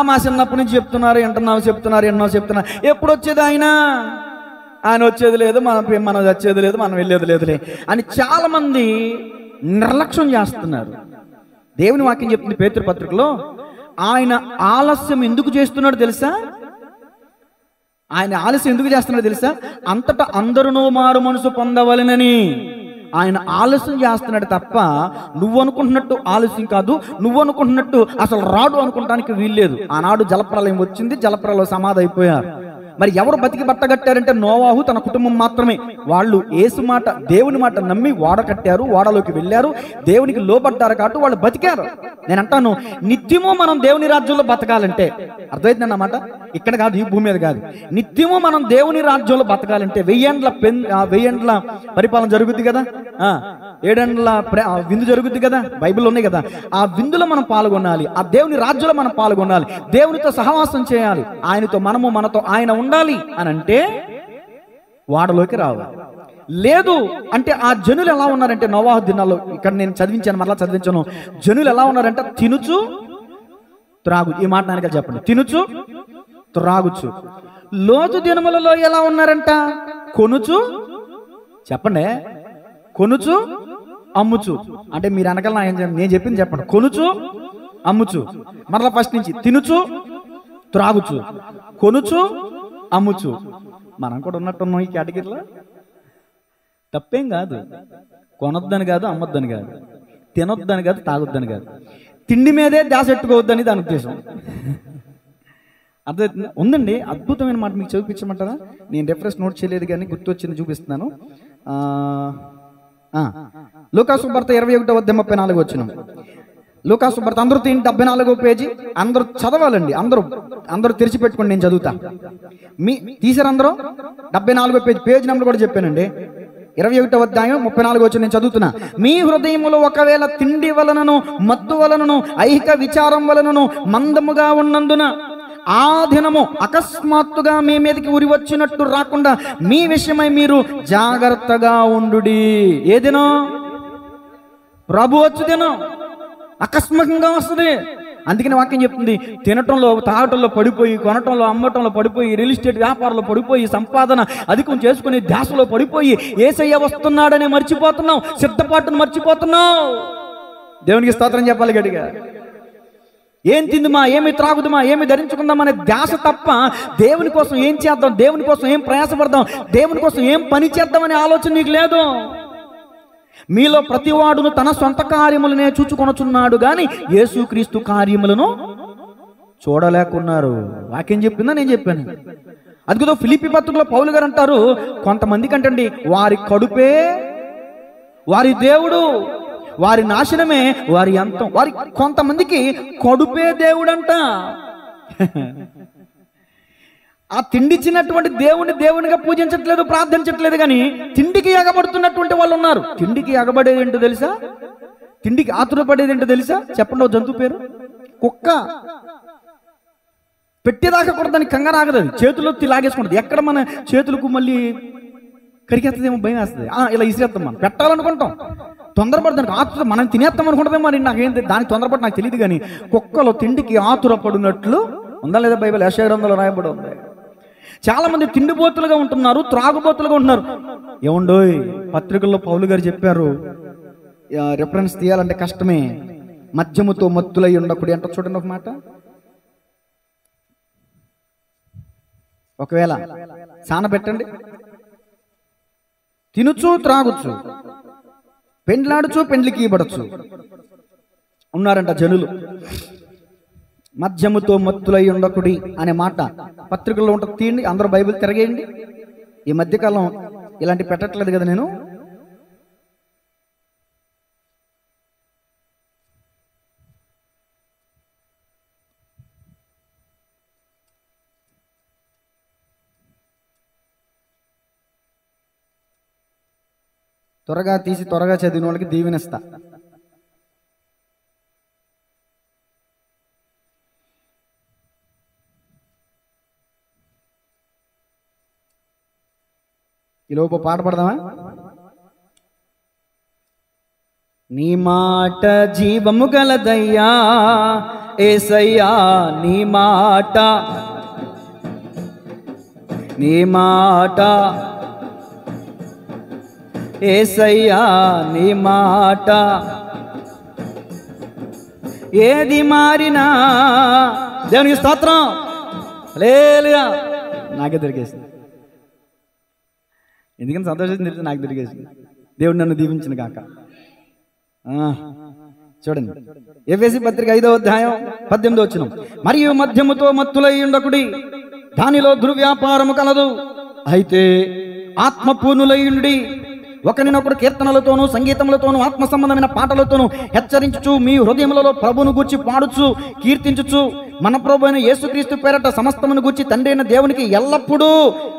A: మా చిన్నప్పటి నుంచి చెప్తున్నారు, చెప్తున్నారు, ఎన్నో చెప్తున్నారు. ఎప్పుడు వచ్చేది ఆయన వచ్చేది లేదు, మనం వచ్చేది లేదు, మనం వెళ్ళేది లేదులే అని చాలా మంది నిర్లక్ష్యం చేస్తున్నారు. దేవుని వాక్యం చెప్తుంది పేతురు పత్రికలో, ఆయన ఆలస్యం ఎందుకు చేస్తున్నాడు తెలుసా? ఆయన ఆలస్యం ఎందుకు చేస్తున్నాడు తెలుసా? అంతటా అందరూ మారు మనసు పొందవలెనని ఆయన ఆలస్యం చేస్తున్నాడు తప్ప నువ్వు అనుకుంటున్నట్టు ఆలస్యం కాదు. నువ్వు అనుకుంటున్నట్టు అసలు రాడు అనుకుంటానికి వీల్లేదు. ఆనాడు జలప్రలయం వచ్చింది, జలప్రలయం సమాధి అయిపోయారు. మరి ఎవరు బతికి బట్టగట్టారంటే నోవాహు తన కుటుంబం మాత్రమే. వాళ్ళు యేసు మాట, దేవుని మాట నమ్మి ఓడ కట్టారు, ఓడలోకి వెళ్ళారు, దేవునికి లోబడ్డారు కాబట్టి వాళ్ళు బతికారు. నేను అంటాను, నిత్యము మనం దేవుని రాజ్యంలో బతకాలంటే, అర్థమైంది అన్నమాట, ఇక్కడ కాదు, ఈ భూమి మీద కాదు, నిత్యము మనం దేవుని రాజ్యంలో బతకాలంటే 1000 ఏండ్ల పరిపాలన జరుగుద్ది కదా, 7 ఏండ్ల విందు జరుగుద్ది కదా, బైబిల్లో ఉన్నాయి కదా. ఆ విందులో మనం పాల్గొనాలి, ఆ దేవుని రాజ్యంలో మనం పాల్గొనాలి, దేవునితో సహవాసం చేయాలి, ఆయనతో మనతో ఆయన ఉండాలి అని అంటే వాడలోకి రావాలి. లేదు అంటే ఆ జనులు ఎలా ఉన్నారంటే నోవాహు దినాల్లో, ఇక్కడ నేను చదివించాను, మరలా చదివించాను, జనులు ఎలా ఉన్నారంటే తినుచు త్రాగు. ఈ మాట నాయన చెప్పండి, తినుచు త్రాగుచు. లోతు దినములలో ఎలా ఉన్నారంట? కొనుచు, చెప్పండి, కొనుచు అమ్ముచు. అంటే మీరు అనకల్లా నేను చెప్పింది చెప్పండి, కొనుచు అమ్ముచు. మరలా ఫస్ట్ నుంచి తినుచు త్రాగుచు, కొనుచు అమ్ముచు. మనం కూడా ఉన్నట్టున్నాం ఈ కేటగిరీలో. తప్పేం కాదు, కొనొద్దని కాదు, అమ్మొద్దని కాదు, తినొద్దని కాదు, తాగొద్దని కాదు. తిండి మీదే ధ్యాస పెట్టుకోవద్దని దాని ఉద్దేశం. అదే ఉందండి, అద్భుతమైన మాట మీకు చూపించమంటారా? నేను రెఫరెన్స్ నోట్ చేయలేదు కానీ గుర్తొచ్చింది, చూపిస్తున్నాను. లూకాసు వార్త 21:34 వచనం. లూకాసు వార్త అందరూ 74వ పేజీ, అందరూ చదవాలండి. అందరూ తెరిచిపెట్టుకోండి, నేను చదువుతా. తీసారు అందరూ? 74వ పేజీ నెంబర్ కూడా చెప్పానండి. 21వ అధ్యాయం 34 వచనం నేను చదువుతున్నా. మీ హృదయములో ఒకవేళ తిండి వలనను మత్తు వలనను ఐహిక విచారం వలనను మందముగా ఉన్నందున ఆ దినము అకస్మాత్తుగా మీ మీదకి ఉరి వచ్చినట్టు రాకుండా మీ విషయమై మీరు జాగ్రత్తగా ఉండుడి. ఏ దినం? ప్రభు వచ్చు దినం, అకస్మాత్తుగా వస్తుంది. అందుకని వాక్యం చెప్తుంది, తినటంలో తాగటంలో పడిపోయి, కొనటంలో అమ్మటంలో పడిపోయి, రియల్ ఎస్టేట్ వ్యాపారంలో పడిపోయి, సంపాదన అధికం చేసుకుని ధ్యాసలో పడిపోయి యేసయ్య వస్తున్నాడని మర్చిపోతున్నావు, సిద్ధపాటును మర్చిపోతున్నావు. దేవునికి స్తోత్రం చెప్పాలి గట్టిగా. ఏం తిందుమా, ఏమి త్రాగుదుమా, ఏమి ధరించుకుందాం అనే ధ్యాస తప్ప దేవుని కోసం ఏం చేద్దాం, దేవుని కోసం ఏం ప్రయాసపడదాం, దేవుని కోసం ఏం పని చేద్దామనే ఆలోచన నీకు లేదు. మీలో ప్రతివాడును తన సొంత కార్యములనే చూచుకొనుచున్నాడు గాని యేసుక్రీస్తు కార్యములను చూడలేకున్నారు. వాక్యం చెప్పిందా, నేను చెప్పాను. అదిగో ఫిలిప్పీ పత్రికలో పౌలు గారు అంటారు, కొంతమంది కంటండి వారి కడుపే వారి దేవుడు, వారి నాశనమే వారి అంతం. కొంతమందికి కడుపే దేవుడంట. ఆ తిండిచ్చినటువంటి దేవునిగా పూజించట్లేదు, ప్రార్థించట్లేదు, కానీ తిండికి ఎగబడుతున్నటువంటి వాళ్ళు ఉన్నారు. తిండికి ఎగబడేది ఏంటో తెలుసా? తిండికి ఆతురపడేది ఏంటో తెలుసా? చెప్పండి. జంతువు పేరు కుక్క. పెట్టేదాకా కూడా దానికి కంగారు ఆగదు, చేతుల్లో లాగేసుకుంటుంది. ఎక్కడ మన చేతులకు మళ్ళీ కరికేస్తుందేమో భయం వేస్తుంది. ఇలా ఇసిరేస్తాం, మనం పెట్టాలనుకుంటాం, తొందరపడి దానికి ఆతుర, మనం తినేస్తాం అనుకుంటాం. మరి నాకేంటి దానికి తొందరపడి నాకు తెలియదు, కానీ కుక్కలో తిండికి ఆతురపడినట్లు ఉందా లేదా? బైబిల్ యెషయా గ్రంథంలో రాయబడి ఉంది. చాలా మంది తిండిబోతులుగా ఉంటున్నారు, త్రాగుబోతులుగా ఉంటున్నారు. ఏముండోయ్, పత్రికల్లో పౌలు గారు చెప్పారు, రిఫరెన్స్ తీయాలంటే కష్టమే. మద్యముతో మత్తులై ఉండకుడి అంట. చూడండి ఒక మాట. ఒకవేళ సానబెట్టండి, తినుచు త్రాగుచు పెండ్లాడుచు పెండ్లికి ఇవ్వడచ్చు ఉన్నారంట జనులు. మద్యముతో మత్తులై ఉండకుడి అనే మాట పత్రికల్లో ఉంటుంది. తీయండి, అందరూ బైబిల్ తిరగేయండి. ఈ మధ్యకాలం ఇలాంటి పెట్టట్లేదు కదా నేను. త్వరగా తీసి త్వరగా చదివిన వాళ్ళకి దీవెనిస్తా. ఈలోపు పాట పడదామా? నీ మాట జీవము గలదయ్యా యేసయ్యా, నీ మాట యేసయ్యా, నీ మాట ఏది మారినా. దేవునికి స్తోత్రం. హల్లెలూయా. నాకే దొరికేసింది. ఎందుకని సంతోషం తెలిసి నాకు దొరికేసింది. దేవుడు నన్ను దీవించిన కాక. చూడండి, ఎఫెసీ పత్రిక 5వ అధ్యాయం 18వ వచనం. మరియు మద్యముతో మత్తులై ఉండకుడి, దానిలో దుర్వ్యాపారము కలదు. అయితే ఆత్మపూర్ణులై ఉండి ఒకరినొకడు కీర్తనలతోనూ సంగీతములతోనూ ఆత్మ సంబంధమైన పాటలతోనూ హెచ్చరించుచు మీ హృదయములలో ప్రభువును గూర్చి పాడుచు కీర్తించుచు మన ప్రభు అయిన యేసుక్రీస్తు పేరట సమస్తమును గూర్చి తండ్రి అయిన దేవునికి ఎల్లప్పుడూ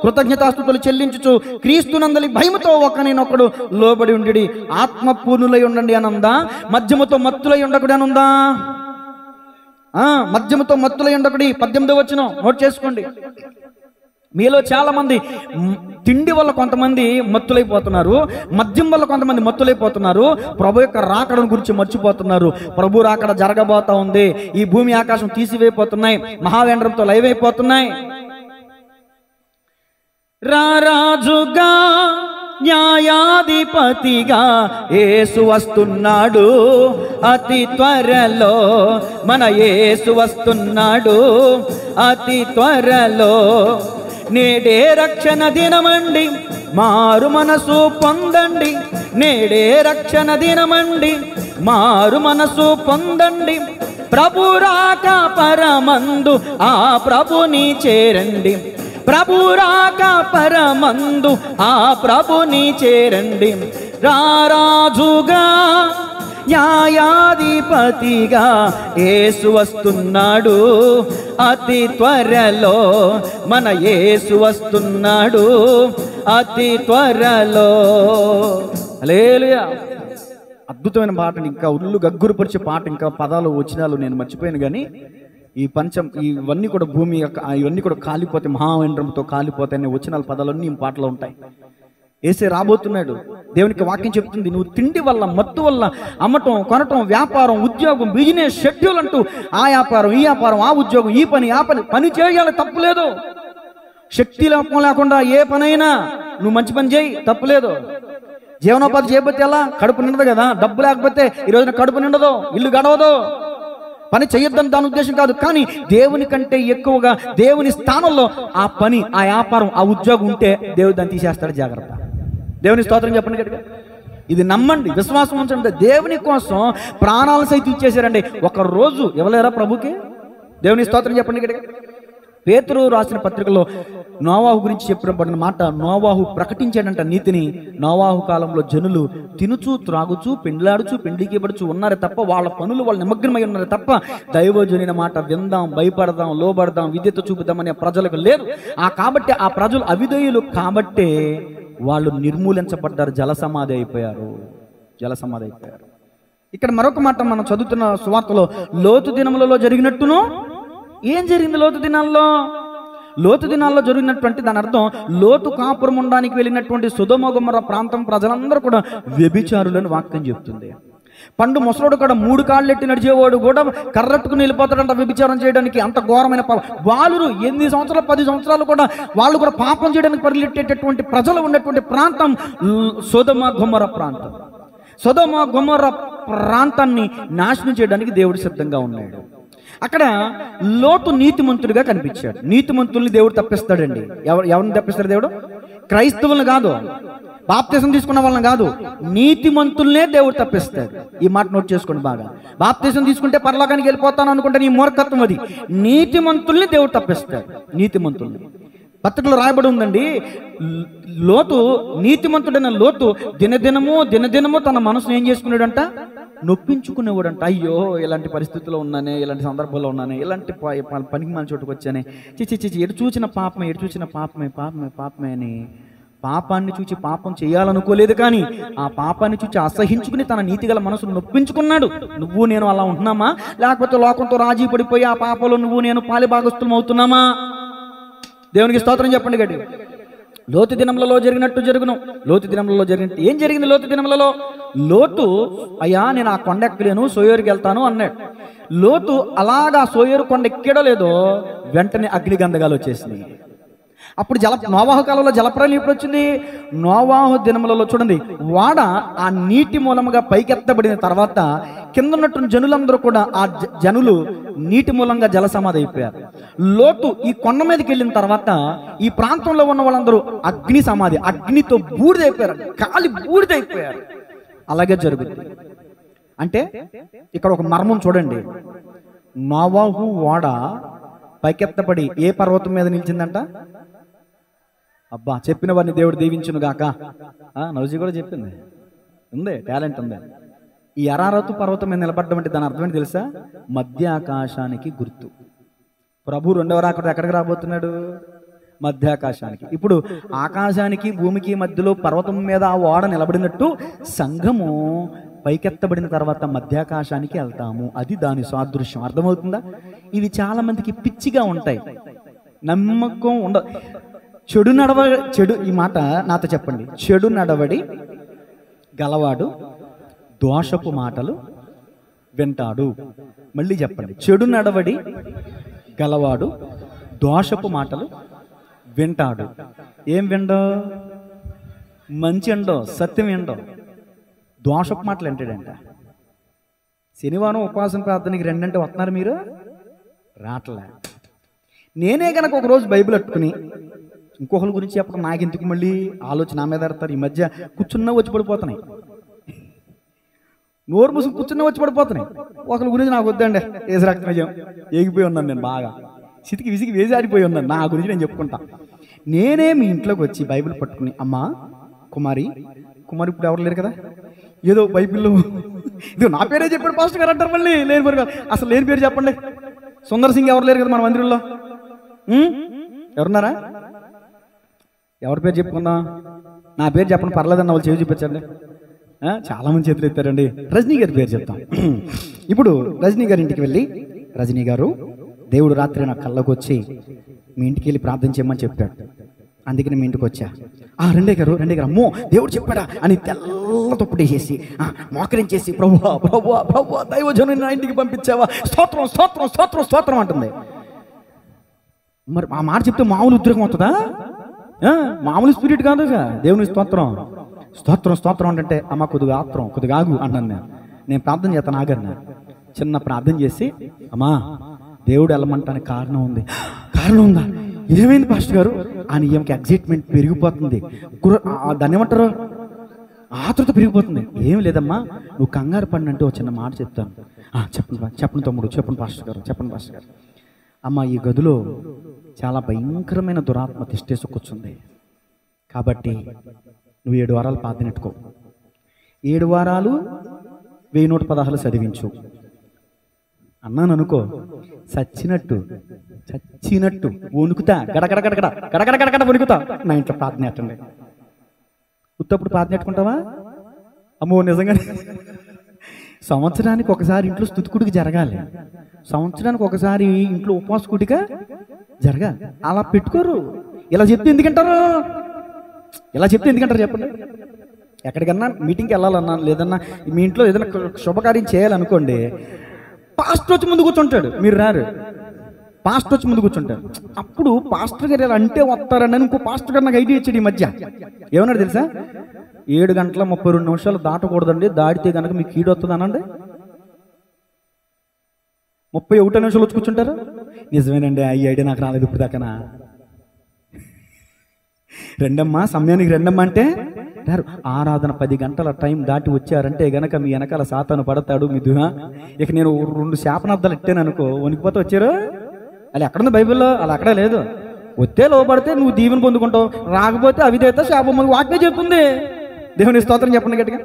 A: కృతజ్ఞతాస్తుతులు చెల్లించుచు క్రీస్తునందలి భయముతో ఒకరినొకడు లోబడి ఉండి ఆత్మపూర్ణులై ఉండండి అనుందా? మద్యముతో మత్తులై ఉండకుడి అనుందా? మద్యముతో మత్తులై ఉండకుడి. 18వ వచనం నోట్ చేసుకోండి. మీలో చాలా మంది తిండి వల్ల కొంతమంది మత్తులైపోతున్నారు, మద్యం వల్ల కొంతమంది మత్తులైపోతున్నారు, ప్రభు యొక్క రాకడను గురించి మర్చిపోతున్నారు. ప్రభు రాకడ జరగబోతా ఉంది. ఈ భూమి ఆకాశం తీసివేయపోతున్నాయి, మహావేంద్రంతో లైవ్ అయిపోతున్నాయి. రారాజుగా న్యాయాధిపతిగా యేసు వస్తున్నాడు, అతి త్వరలో మన యేసు వస్తున్నాడు, అతి త్వరలో. నేడే రక్షణ దినమండి, మారు మనసు పొందండి. నేడే రక్షణ దినమండి, మారు మనసు పొందండి, ప్రభు రాక పరమందు ఆ ప్రభుని చేరండి. ప్రభు రాక పరమందు ఆ ప్రభుని చేరండి. రారాజుగా న్యాయాధిపతిగా యేసు వస్తున్నాడు, అతి త్వరలో మన యేసు వస్తున్నాడు, అతి త్వరలో. హల్లెలూయా. అద్భుతమైన పాట, ఇంకా ఉల్లు గగ్గురుపరిచే పాట, ఇంకా పదాలు వచనాలు నేను మర్చిపోయాను. కానీ ఇవన్నీ కూడా భూమి ఇవన్నీ కూడా కాలిపోతే, మహావేంద్రంతో కాలిపోతాయనే వచనాల పదాలన్నీ ఈ పాటలో ఉంటాయి. యేసే రాబోతున్నాడు. దేవునికి వాక్యం చెప్తుంది, నువ్వు తిండి వల్ల, మత్తు వల్ల అమ్మటం, కొనటం, వ్యాపారం, ఉద్యోగం, బిజినెస్, షెడ్యూల్ అంటూ ఆ వ్యాపారం, ఈ వ్యాపారం, ఆ ఉద్యోగం, ఈ పని, ఆ పని చేయాలి, తప్పులేదు. శక్తి లేకుండా ఏ పనైనా నువ్వు మంచి పని చేయి, తప్పులేదు. జీవనోపాధి చేయకపోతే ఎలా? కడుపు నిండదు కదా. డబ్బు లేకపోతే ఈ రోజున కడుపు నిండదు, ఇల్లు గడవదు. పని చేయొద్దని దాని ఉద్దేశం కాదు, కానీ దేవుని కంటే ఎక్కువగా దేవుని స్థానంలో ఆ పని, ఆ వ్యాపారం, ఆ ఉద్యోగం ఉంటే దేవుడు దాన్ని తీసేస్తాడు. జాగ్రత్త. దేవుని స్తోత్రం చెప్పండి గట్టిగా. ఇది నమ్మండి, విశ్వాసం ఉంచండి. దేవుని కోసం ప్రాణాలు సైతం ఇచ్చేసారండి. ఒక రోజు ఇవ్వలేరా ప్రభుకి? దేవుని స్తోత్రం చెప్పండి గట్టిగా. పేతురు రాసిన పత్రికలో నోవాహు గురించి చెప్పబడిన మాట, నోవాహు ప్రకటించాడంట నీతిని. నోవాహు కాలంలో జనులు తినుచు, త్రాగుచు, పెండ్లాడుచు, పెండ్లికిబడుచు ఉన్నారే తప్ప, వాళ్ళ పనులు వాళ్ళు నిమగ్నమై ఉన్నారే తప్ప, దైవజనుని మాట విందాం, భయపడదాం, లోబడదాం, విద్యతో చూపుదామనే ప్రజలకు లేదు. కాబట్టి ఆ ప్రజలు అవిధేయులు కాబట్టే వాళ్ళు నిర్మూలించబడ్డారు, జలసమాధి అయిపోయారు. ఇక్కడ మరొక మాట మనం చదువుతున్న సువార్తలో, లోతు దినములలో జరిగినట్టును. ఏం జరిగింది లోతు దినాల్లో? లోతు దినాల్లో జరిగినటువంటి దాని అర్థం, లోతు కాపురం ఉండడానికి వెళ్ళినటువంటి సొదొమ గొమొర్రా ప్రాంతం ప్రజలందరూ కూడా వ్యభిచారులని వాక్యం చెప్తుంది. పండు ముసలోడు కూడా 3 కాళ్ళు ఎట్టి నడిచేవాడు కూడా కర్రట్టుకుని వెళ్ళిపోతాడంట వ్యభిచారం చేయడానికి. అంత ఘోరమైన వాళ్ళు 8 సంవత్సరాలు 10 సంవత్సరాలు కూడా వాళ్ళు కూడా పాపం చేయడానికి పరిగెట్టేటటువంటి ప్రజలు ఉన్నటువంటి ప్రాంతం సొదొమ గొమొర్రా ప్రాంతం. సొదొమ గొమొర్రా ప్రాంతాన్ని నాశనం చేయడానికి దేవుడు సిద్ధంగా ఉన్నాడు. అక్కడ లోతు నీతిమంతుడిగా కనిపించాడు. నీతిమంతుల్ని దేవుడు తప్పిస్తాడండి. ఎవరిని తప్పిస్తాడు దేవుడు? క్రైస్తవులను కాదు, బాప్తిసం తీసుకున్న వాళ్ళని కాదు, నీతిమంతుల్నే దేవుడు తప్పిస్తాడు. ఈ మాట నోట్ చేసుకోండి బాగా. బాప్తిసం తీసుకుంటే పరలోకానికి వెళ్ళిపోతాను అనుకుంటే నీ మూర్ఖత్వం అది. నీతిమంతుల్ని దేవుడు తప్పిస్తాడు. నీతిమంతుల్ని పత్రికలో రాయబడి ఉందండి. లోతు, నీతిమంతుడైన లోతు దినదినము తన మనసును ఏం చేసుకున్నాడంట? నొప్పించుకునేవాడంట. అయ్యో, ఇలాంటి పరిస్థితుల్లో ఉన్నానే, ఇలాంటి సందర్భంలో ఉన్నానే, ఇలాంటి పనికి మన చోటుకు వచ్చానే, చిచి ఎటు చూసిన పాపమే అని పాపాన్ని చూచి పాపం చేయాలనుకోలేదు, కానీ ఆ పాపాన్ని చూచి అసహించుకుని తన నీతిగల మనసును నొప్పించుకున్నాడు. నువ్వు నేను అలా ఉంటున్నామా? లేకపోతే లోకంతో రాజీ పడిపోయి ఆ పాపంలో నువ్వు నేను పాలిభాగస్థులం అవుతున్నామా? దేవునికి స్తోత్రం చెప్పండి గట్టి. లోతు దినములలో జరిగినట్టు జరుగును. లోతు దినములలో జరిగినట్టు ఏం జరిగింది? లోతు దినములలో లోతు, అయ్యా నేను ఆ కొండ ఎక్కలేను, సోయేరుకి వెళ్తాను అన్నాడు. లోతు అలాగా సోయేరు కొండ ఎక్కడో లేదో వెంటనే అగ్ని గంధకాలు వచ్చేసింది. అప్పుడు నోవాహు కాలంలో జలప్రలయం ఎప్పుడు వచ్చింది? నోవాహు దినములలో చూడండి, వాడ ఆ నీటి మూలముగా పైకెత్తబడిన తర్వాత కింద ఉన్నటువంటి జనులందరూ కూడా ఆ జనులు నీటి మూలంగా జలసమాధి అయిపోయారు. లోతు ఈ కొండ మీదకి వెళ్ళిన తర్వాత ఈ ప్రాంతంలో ఉన్న వాళ్ళందరూ అగ్ని సమాధి, అగ్నితో బూడిదైపోయారు, కాలి బూడిదైపోయారు. అలాగే జరుగుతుంది. అంటే ఇక్కడ ఒక మర్మం చూడండి. నోవాహు వాడ పైకెత్తబడి ఏ పర్వతం మీద నిలిచిందంట? అబ్బా, చెప్పిన వారిని దేవుడు దీవించును గాక. నౌజీ కూడా చెప్పింది, ఉంది, టాలెంట్ ఉంది. ఈ అరారతు పర్వతం మీద నిలబడ్డం అంటే దాని అర్థం ఏంటి తెలుసా? మధ్య ఆకాశానికి గుర్తు. ప్రభు రెండవ రాకడ ఎక్కడికి రాబోతున్నాడు? మధ్య ఆకాశానికి. ఇప్పుడు ఆకాశానికి భూమికి మధ్యలో పర్వతం మీద ఆ ఓడ నిలబడినట్టు సంఘము పైకెత్తబడిన తర్వాత మధ్యాకాశానికి వెళ్తాము. అది దాని సాదృశ్యం. అర్థమవుతుందా? ఇవి చాలా మందికి పిచ్చిగా ఉంటాయి, నమ్మకం ఉండదు. ఈ మాట నాతో చెప్పండి. చెడు నడవడి గలవాడు దోషపు మాటలు వింటాడు. మళ్ళీ చెప్పండి. చెడు నడవడి గలవాడు దోషపు మాటలు వింటాడు. ఏం విండో? మంచి ఎండో, సత్యం ఎండో, దోషపు మాటలు వింటాడంట. శనివారం ఉపవాసం ప్రార్థనకి రెండంటే వస్తున్నారు మీరు? రాట్లే. నేనే కనుక ఒకరోజు బైబిల్ పట్టుకుని ఇంకొకరి గురించి చెప్పడం నాకెందుకు మళ్ళీ ఆలోచన నా మీద పెడతారు. ఈ మధ్య కూర్చున్నా వచ్చి పడిపోతున్నాయి. నోరు మూసుకు కూర్చున్న వచ్చి పడిపోతున్నాయి. ఒకరి గురించి నాకు వద్దండి, ఏసు రక్తమయం ఏగిపోయి ఉన్నాను నేను, బాగా సితికి విసిగి వేసాడిపోయి ఉన్నాను. నా గురించి నేను చెప్పుకుంటా. నేనే మీ ఇంట్లోకి వచ్చి బైబిల్ పట్టుకుని, అమ్మా కుమారి ఇప్పుడు ఎవరు లేరు కదా, ఏదో బైబిల్లో ఇది నా పేరే చెప్పాడు పాస్టర్ గారు అంటారు. మళ్ళీ లేని పేరు కాదు, అసలు లేని పేరు చెప్పండి. సుందర్ సింగ్ ఎవరు లేరు కదా మన మందిరంలో, ఎవరున్నారా? ఎవరి పేరు చెప్పుకుందాం? నా పేరు చెప్పండి, పర్లేదన్న వాళ్ళు చేసి చూపించండి. చాలా మంది చేతులు ఎత్తారండి. రజనీ గారి పేరు చెప్తాం. ఇప్పుడు రజనీ గారి ఇంటికి వెళ్ళి, రజనీ గారు దేవుడు రాత్రి నా కళ్ళకు వచ్చి మీ ఇంటికి వెళ్ళి ప్రార్థన చేయమని చెప్పాడు, అందుకని మీ ఇంటికి వచ్చా. రెండే గారు అమ్మో దేవుడు చెప్పాడా అని తెల్ల తొప్పుడేసేసి మోకరించేసి, ప్రభువా ప్రభువా ప్రభువా దైవజనుని నా ఇంటికి పంపించావా, స్తోత్రం స్తోత్రం స్తోత్రం స్తోత్రం అంటుంది. మరి ఆ మాట చెప్తే మామూలు ఉద్రేకం అవుతుందా? మామూలు స్పిరిట్ కాదు దేవుని స్తోత్రం స్తోత్రం స్తోత్రం అంటే, అమ్మ కొద్దిగా ఆగు అంటాను. నేను ప్రార్థన చేస్తాను, ఆగన్నా. చిన్న ప్రార్థన చేసి, అమ్మా దేవుడు వెళ్ళమంటానికి కారణం ఉందా? ఏమైంది పాస్టర్ గారు అని ఈమెకి ఎగ్జైట్మెంట్ పెరిగిపోతుంది. దాన్ని ఏమంటారు, ఆతృత పెరిగిపోతుంది. ఏం లేదమ్మా, నువ్వు కంగారు పడినంటే ఒక చిన్న మాట చెప్తాను. చెప్పండి తమ్ముడు, చెప్పండి పాస్టర్ గారు. అమ్మ, ఈ గదిలో చాలా భయంకరమైన దురాత్మ తిష్టేసి కూర్చుంది. కాబట్టి నువ్వు 7 వారాలు ప్రార్థనెట్టుకో. 7 వారాలు 1116 చదివించు అన్నాను అనుకో. చచ్చినట్టు వణుకుతా, గడగడ వణుకుతా. నా ఇంట్లో ప్రార్థన ఎట్టండి. ఉత్తప్పుడు ప్రార్థన ఎట్టుకుంటావా? అమ్మో నిజంగానే సంవత్సరానికి ఒకసారి ఇంట్లో స్తుతికుడికి జరగాలి, సంవత్సరానికి ఒకసారి ఇంట్లో ఉపవాసకుడిగా జరగాలి. అలా పెట్టుకోరు. ఇలా చెప్తే ఎందుకంటారు చెప్పండి. ఎక్కడికన్నా మీటింగ్కి వెళ్ళాలన్నా, లేదన్నా మీ ఇంట్లో ఏదైనా శుభకార్యం చేయాలనుకోండి, పాస్టర్ వచ్చి ముందు కూర్చుంటాడు, మీరు రారు. పాస్టర్ వచ్చి ముందు కూర్చుంటాడు. అప్పుడు పాస్టర్ గారు ఎలా అంటే వస్తారని ఇంకో పాస్టర్ గారు నాకు ఐడియా ఇచ్చాడు ఈ మధ్య. ఏమన్నాడు తెలుసా? 7:32 దాటకూడదండి, దాటితే కనుక మీకు కీడు వస్తుంది అనండి. 31 నిమిషాలు వచ్చి కూర్చుంటారు. నిజమేనండి, ఈ ఐడియా నాకు రాలేదు ఇప్పుడు దాకా. రెండమ్మా సమయానికి రెండమ్మా అంటే రారు. ఆరాధన 10 గంటల టైం దాటి వచ్చారంటే గనక మీ వెనకాల సాతాను పడతాడు. మీ ఇక నేను 2 శాపనార్థాలు ఇట్టాను అనుకో, వణికిపోతే వచ్చారు. అలా ఎక్కడుంది బైబిల్లో? అలా అక్కడే లేదు. వస్తే లోపడితే నువ్వు దీవెన పొందుకుంటావు, రాకపోతే అవిధేత శాపం వాక్యం చెప్తుంది. దేవుని స్తోత్రం చెప్పండి గట్టిగా.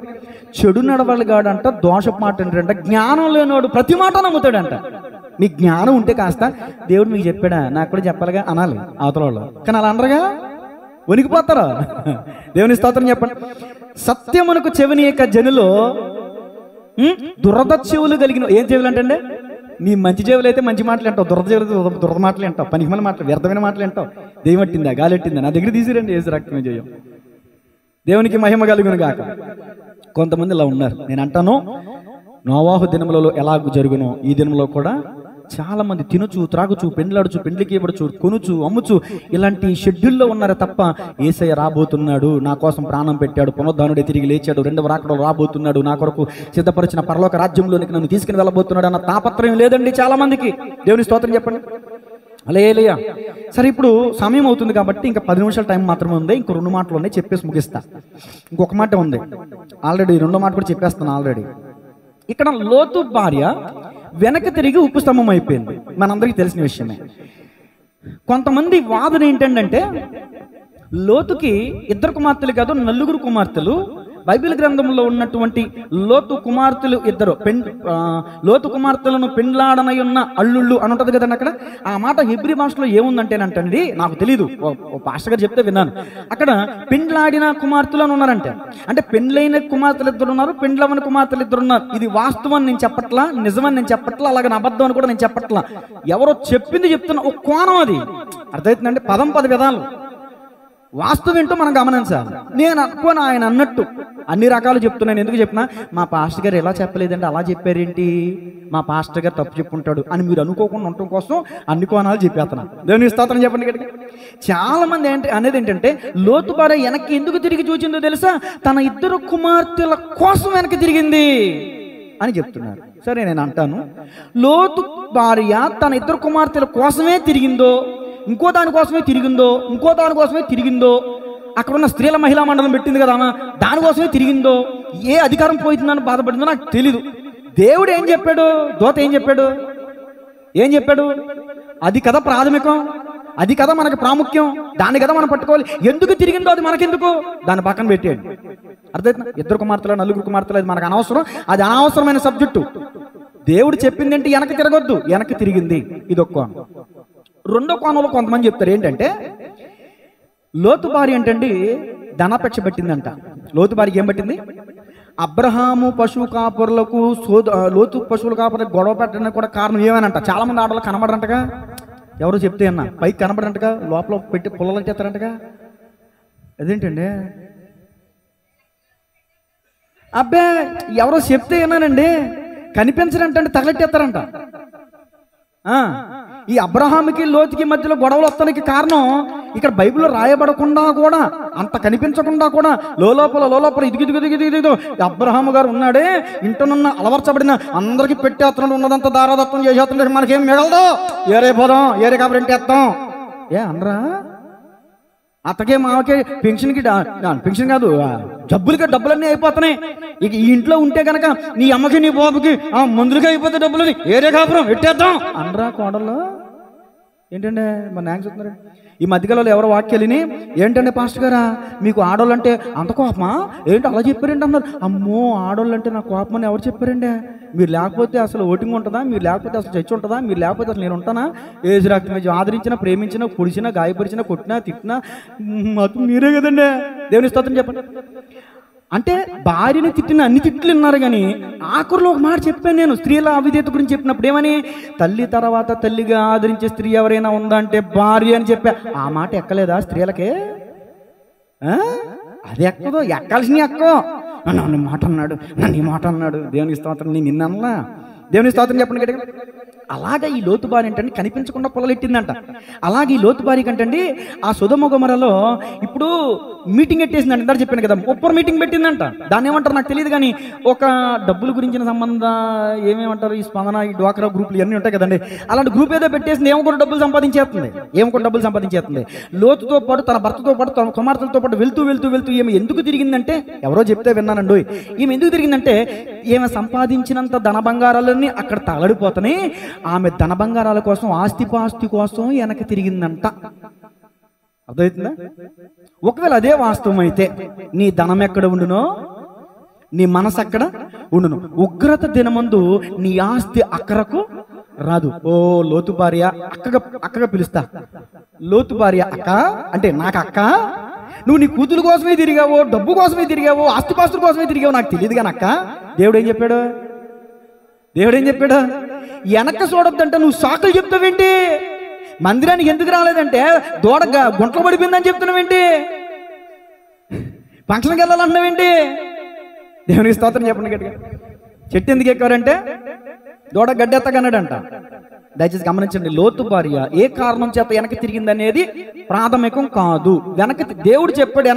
A: చెడు నడవలిగాడంట, దోషపు మాట అంటాడంట, జ్ఞానం లేనివాడు ప్రతి మాట నమ్ముతాడంట. మీకు జ్ఞానం ఉంటే కాస్త దేవుడు మీకు చెప్పాడా, నాకు కూడా చెప్పాలిగా అనాలి అవతల వాళ్ళు. కానీ అలా అనరుగా, వణికిపోతారా? దేవుని స్తోత్రం చెప్పండి. సత్యమునకు చెవిని యొక్క జనులో దురద చెవులు కలిగిన, ఏం చెవులు అంటే నీ మంచి చెవులు అయితే మంచి మాటలు అంటావు, దురద చెవులు దురద మాటలు అంటావు, పనికిమల మాటలు, వ్యర్థమైన మాటలు అంటావు. దెయ్యమట్టిందా, గాలెట్టిందా, నా దగ్గర తీసిరండి ఏసు రక్తమే చేయం. దేవునికి మహిమ కలుగును గాక. కొంతమంది ఇలా ఉన్నారు. నేను అంటాను, నోవాహు దినములలో ఎలా జరుగునో ఈ దినంలో కూడా చాలా మంది తినచ్చు, త్రాగుచు, పెండ్లాడుచు, పెండ్లికి ఇవ్వడచ్చు, కొనుచు, అమ్ముచు, ఇలాంటి షెడ్యూల్లో ఉన్నారే తప్ప యేసయ్య రాబోతున్నాడు, నా కోసం ప్రాణం పెట్టాడు, పునరుద్ధానుడే తిరిగి లేచాడు, 2వ రాకడలో రాబోతున్నాడు, నా కొరకు సిద్ధపరిచిన పరలోక రాజ్యంలోనికి నన్ను తీసుకుని వెళ్ళబోతున్నాడు అన్న తాపత్రయం లేదండి చాలా మందికి. దేవుని స్తోత్రం చెప్పండి. హల్లెలూయా. సరే, ఇప్పుడు సమయం అవుతుంది కాబట్టి ఇంకా 10 నిమిషాల టైం మాత్రమే ఉంది. ఇంకో 2 మాటలు ఉన్నాయి, చెప్పేసి ముగిస్తా. ఇంకొక మాట ఉంది, ఆల్రెడీ 2వ మాట కూడా చెప్పేస్తాను ఆల్రెడీ. ఇక్కడ లోతు భార్య వెనక తిరిగి ఉప్పు స్తంభం అయిపోయింది, మనందరికీ తెలిసిన విషయమే. కొంతమంది వాదన ఏంటంటే లోతుకి 2 కుమార్తెలు కాదు 4 కుమార్తెలు. బైబిల్ గ్రంథంలో ఉన్నటువంటి లోతు కుమార్తెలు 2, లోతు కుమార్తెలను పెండ్లాడనై ఉన్న అల్లుళ్ళు అని ఉంటుంది కదండి. అక్కడ ఆ మాట హెబ్రీ భాషలో ఏముందంటేనంటండి, నాకు తెలీదు, పాస్టర్ గారు చెప్తే విన్నాను. అక్కడ పెండ్లాడిన కుమార్తెలు అని ఉన్నారంటే, అంటే పెండ్లైన కుమార్తెలు 2 ఉన్నారు, పెండ్లవని కుమార్తెలు 2 ఉన్నారు. ఇది వాస్తవం నేను చెప్పట్లా, నిజమని నేను చెప్పట్లా, అలాగే అబద్ధం అని కూడా నేను చెప్పట్లా. ఎవరో చెప్పింది చెప్తున్నా, ఒక కోణం అది అర్థమవుతుందండి. 10 విధాలు వాస్తవం ఏంటో మనం గమనించాలి. నేను అనుకోని ఆయన అన్నట్టు అన్ని రకాలు చెప్తున్నాను. ఎందుకు చెప్పినా, మా పాస్టర్ గారు ఎలా చెప్పలేదండి, అలా చెప్పారేంటి, మా పాస్టర్ గారు తప్పు చెప్పుంటాడు అని మీరు అనుకోకుండా ఉండటం కోసం అన్ని కోణాలు చెప్పేస్తున్నాను. దేవుని స్తోత్రం చెప్పండి గట్టిగా. చాలా మంది అనేది ఏంటంటే, లోతు భార్య వెనక్కి ఎందుకు తిరిగి చూచిందో తెలుసా? తన 2 కుమార్తెల కోసం వెనక్కి తిరిగింది అని చెప్తున్నారు. సరే, నేను అంటాను, లోతు భార్య తన 2 కుమార్తెల కోసమే తిరిగిందో, ఇంకో దానికోసమే తిరిగిందో, అక్కడ ఉన్న స్త్రీల మహిళా మండలం పెట్టింది కదా, దానికోసమే తిరిగిందో, ఏ అధికారం పోయిందని బాధపడిందో నాకు తెలీదు. దేవుడు ఏం చెప్పాడు, దూత ఏం చెప్పాడు, అది కదా ప్రాథమికం, అది కదా మనకి ప్రాముఖ్యం, దాన్ని కదా మనం పట్టుకోవాలి. ఎందుకు తిరిగిందో అది మనకెందుకు, దాన్ని పక్కన పెట్టాడు. అర్థమైనా? 2 కుమార్తెలు 4 కుమార్తెలు అది మనకు అనవసరం, అది అనవసరమైన సబ్జెక్టు. దేవుడు చెప్పింది ఏంటి, వెనక్కి తిరగొద్దు, వెనక్కి తిరిగింది. ఇది ఒక కోణం. రెండో కోణంలో కొంతమంది చెప్తారు ఏంటంటే, లోతు భార్య ఏంటండి ధనాపేక్ష పెట్టిందంట. లోతు భార్యకి ఏం పట్టింది? అబ్రహాము పశువు కాపురులకు లోతు పశువుల కాపురులకు గొడవ పెట్టడానికి కూడా కారణం ఏమేనంట. చాలా మంది ఆడవాళ్ళు కనబడరంటగా, ఎవరు చెప్తే అన్న పైకి కనబడంటగా, లోపల పెట్టి పుల్లలు చేస్తారంటగా. అదేంటండి? అబ్బే ఎవరో చెప్తే ఏనానండి, కనిపించరంటే తగలెట్టేస్తారంట. ఈ అబ్రహాముకి లోతుకి మధ్యలో గొడవలు వస్తానికి కారణం ఇక్కడ బైబిల్లో రాయబడకుండా కూడా, అంత కనిపించకుండా కూడా లోలోపల ఇదిగిదిగిదిగిదిగిదో అబ్రహాము గారు ఉన్నాడే, ఇంటనున్న అలవర్చబడిన అందరికి పెట్టేస్తున్నాడు, ఉన్నదంతా దారాదత్తం చేసేస్తున్నాడు, మనకేం మిగలదు, ఏరే పోదాం, ఏరే కాబట్టి ఇంటేస్తాం అనరా. అత్తకే మావకే పెన్షన్ కాదు, జబ్బులకి డబ్బులన్నీ అయిపోతున్నాయి. ఇక ఈ ఇంట్లో ఉంటే కనుక నీ అమ్మకి నీ బాబుకి మందులకి అయిపోతే డబ్బులని, ఏరే కాపురం పెట్టేద్దాం అనరా కోడల్లో. ఏంటంటే మన న్యాయం చూస్తున్నారు. ఈ మధ్యకాలంలో ఎవరో వాక్యాలని, ఏంటంటే పాస్టర్ గారా మీకు ఆడోళ్ళంటే అంత కోపమా ఏంటి అలా చెప్పారండి అన్నారు. అమ్మో ఆడోళ్ళంటే నాకు కోపం అని ఎవరు చెప్పారండి? మీరు లేకపోతే అసలు ఓటింగ్ ఉంటుందా, మీరు లేకపోతే అసలు చర్చ ఉంటుందా, మీరు లేకపోతే అసలు నేను ఉంటానా? ఏజ్ రక్తం ఆదరించినా, ప్రేమించినా, పొడిచినా, గాయపరిచినా, కొట్టినా, తిట్టినా మొత్తం మీరే కదండి. దేవుని స్తోత్రం చెప్పండి. అంటే భార్యని తిట్టిన అన్ని తిట్లు విన్నారు, కానీ ఆఖరిలో ఒక మాట చెప్పాను నేను, స్త్రీల అవిధేయత గురించి చెప్పినప్పుడు ఏమని, తల్లి తర్వాత తల్లిగా ఆదరించే స్త్రీ ఎవరైనా ఉందా అంటే భార్య అని చెప్పా. ఆ మాట ఎక్కలేదా స్త్రీలకే? అది ఎక్కదో, ఎక్కాల్సిన ఎక్కో. నన్ను ఈ మాట అన్నాడు. దేవునికి స్తోత్రం. నేను నిన్నలా దేవుని స్తోత్రం చెప్పండి గట్టిగా. అలాగే ఈ లోతు భార్య ఏంటంటే కనిపించకుండా పొలలెట్టిందంట. అలాగే ఈ లోతు భార్య కంటండి ఆ సొదొమ గొమొర్రాలో ఇప్పుడు మీటింగ్ పెట్టేసిందంట. ఇందాక చెప్పాను కదా, ఒప్పర్ మీటింగ్ పెట్టిందంట. దాన్ని ఏమంటారు నాకు తెలియదు, కానీ ఒక డబ్బుల గురించిన సంబంధ ఏమేమంటారు, ఈ స్పందన, ఈ డ్వాక్రా గ్రూపులు ఇవన్నీ ఉంటాయి కదండి, అలాంటి గ్రూప్ ఏదో పెట్టేసింది. ఏమో కూడా డబ్బులు సంపాదించేస్తుంది. లోతుతో పాటు తన భర్తతో పాటు తన కుమార్తెలతో పాటు వెళ్తూ ఈమె ఎందుకు తిరిగిందంటే, ఎవరో చెప్తే విన్నానండి, ఈమె ఎందుకు తిరిగిందంటే ఈమె సంపాదించినంత ధన బంగారాలన్నీ అక్కడ తగలడిపోతాయి, ఆమె ధన బంగారాల కోసం, ఆస్తిపాస్తి కోసం వెనక్కి తిరిగిందంట. అర్థమవుతుందా? ఒకవేళ అదే వాస్తవం అయితే నీ ధనం ఎక్కడ ఉండునో, నీ మనసు అక్కడ ఉండును. ఉగ్రత దినమందు నీ ఆస్తి అక్కరకు రాదు. ఓ లోతు భార్య, అక్కగా పిలుస్తా. లోతు భార్య అక్క అంటే నాకు అక్క, నువ్వు నీ కూతురు కోసమే తిరిగావో, డబ్బు కోసమే తిరిగావో, ఆస్తిపాస్తుల కోసమే తిరిగావో నాకు తెలియదు, కానీ అక్క దేవుడు ఏం చెప్పాడు వెనక్కి చూడొద్దంటే నువ్వు సాకులు చెప్తావేంటి? మందిరానికి ఎందుకు రాలేదంటే దూడ గుంటలు పడిపోయిందని చెప్తున్నావేంటి? ఫంక్షన్కి వెళ్ళాలంటున్నావేంటి? దేవునికి స్తోత్రం చెప్పండి గట్టిగా. చెట్టు ఎందుకు ఎక్కారంటే దూడ గడ్డెత్తగన్నాడంట. దయచేసి గమనించండి, లోతు భార్య ఏ కారణం చేత వెనక్కి తిరిగింది అనేది ప్రాథమికం కాదు. దేవుడు చెప్పాడు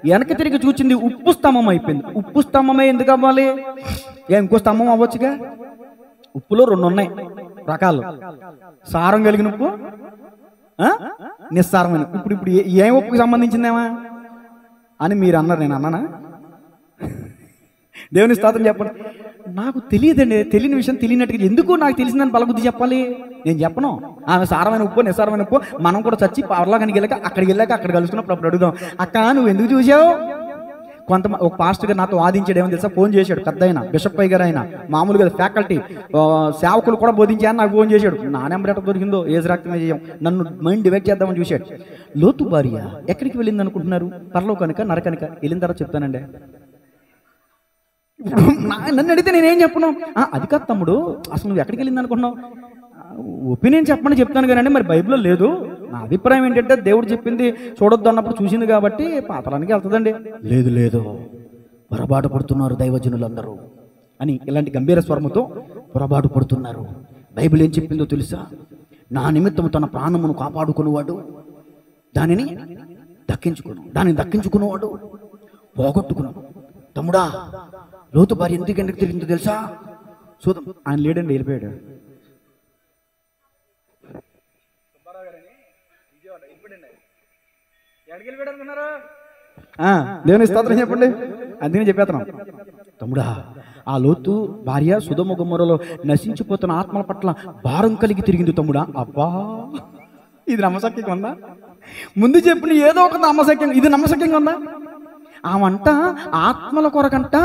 A: వెనక్కి తిరిగి చూచింది ఉప్పు స్తంభం అయిపోయింది. ఉప్పు స్తంభమే ఎందుకు అవ్వాలి? ఇంకో స్తంభం అవ్వచ్చుగా. ఉప్పులో 2 ఉన్నాయి రకాలు, సారం కలిగిన ఉప్పు, నిస్సారమైన. ఇప్పుడు ఏం ఉప్పుకి సంబంధించిందేమా అని మీరు అన్నారు, నేను అన్నానా? దేవుని స్తోత్రం చెప్పండి. నాకు తెలియదండి, తెలియని విషయం తెలియనట్టుగా ఎందుకు నాకు తెలిసిందని బలబుద్ధి చెప్పాలి? నేను చెప్పను. ఆమె సారమైన ఉప్పు, నిస్సారమైన ఉప్పు. మనం కూడా చచ్చి పవర్లాగానికి అక్కడికి వెళ్ళాక అక్కడ కలుసుకున్నప్పుడు అప్పుడు అడుగుదాం, అక్క నువ్వు ఎందుకు చూసావు? ఒక పాస్టర్ గారు నాతో వాదించాడు. ఏమని తెలుసా? ఫోన్ చేశాడు. పెద్ద అయినా బిషప్ పై గారు అయినా, మామూలుగా ఫ్యాకల్టీ సేవకులు కూడా బోధించాయని నాకు ఫోన్ చేశాడు. నా నెంబర్ ఎట్లా దొరికిందో, ఏజ్ రక్తమే చేయం, నన్ను మైండ్ డివైడ్ చేద్దామని చూశాడు. లోతు భార్య ఎక్కడికి వెళ్ళింది అనుకుంటున్నారు? పరలోకానిక, నరకానిక? వెళ్ళిన తర్వాత చెప్తానండి. నన్ను అడిగితే నేనేం చెప్పను? అది కాదు తమ్ముడు, అసలు నువ్వు ఎక్కడికి వెళ్ళింది అనుకుంటున్నావు? ఒపీనియన్ చెప్పమని చెప్తాను కానీ మరి బైబిల్లో లేదు. నా అభిప్రాయం ఏంటంటే దేవుడు చెప్పింది చూడొద్దు అన్నప్పుడు చూసింది కాబట్టి పాతాళానికి వెళ్తుందండి. లేదు పొరపాటు పడుతున్నారు దైవజనులందరూ అని ఇలాంటి గంభీర స్వరముతో పొరపాటు పడుతున్నారు. బైబిల్ ఏం చెప్పిందో తెలుసా? నా నిమిత్తము తన ప్రాణమును కాపాడుకునేవాడు దానిని దక్కించుకునేవాడు పోగొట్టుకున్నాడు. తమ్ముడా, లోతు భార్య ఎందుకు తిరిగిందో తెలుసా? చూద్దాం. ఆయన లేడండి, వెళ్ళిపోయాడు. ఎక్కడికి వెళ్ళిపోయాడు అనుకున్నారు? దేవుని స్తోత్రం చెప్పండి. అందుకని చెప్పేస్తున్నాం తమ్ముడా, ఆ లోతు భార్య సొదొమ గొమొర్రాలో నశించిపోతున్న ఆత్మల పట్ల భారం కలిగి తిరిగింది తమ్ముడా. అబ్బా, ఇది నమ్మశక్యంగా ఉందా? ముందు చెప్పిన ఏదో ఒక నమ్మశక్యం, ఇది నమ్మశక్యంగా ఉందా? ఆమంట ఆత్మల కొరకంట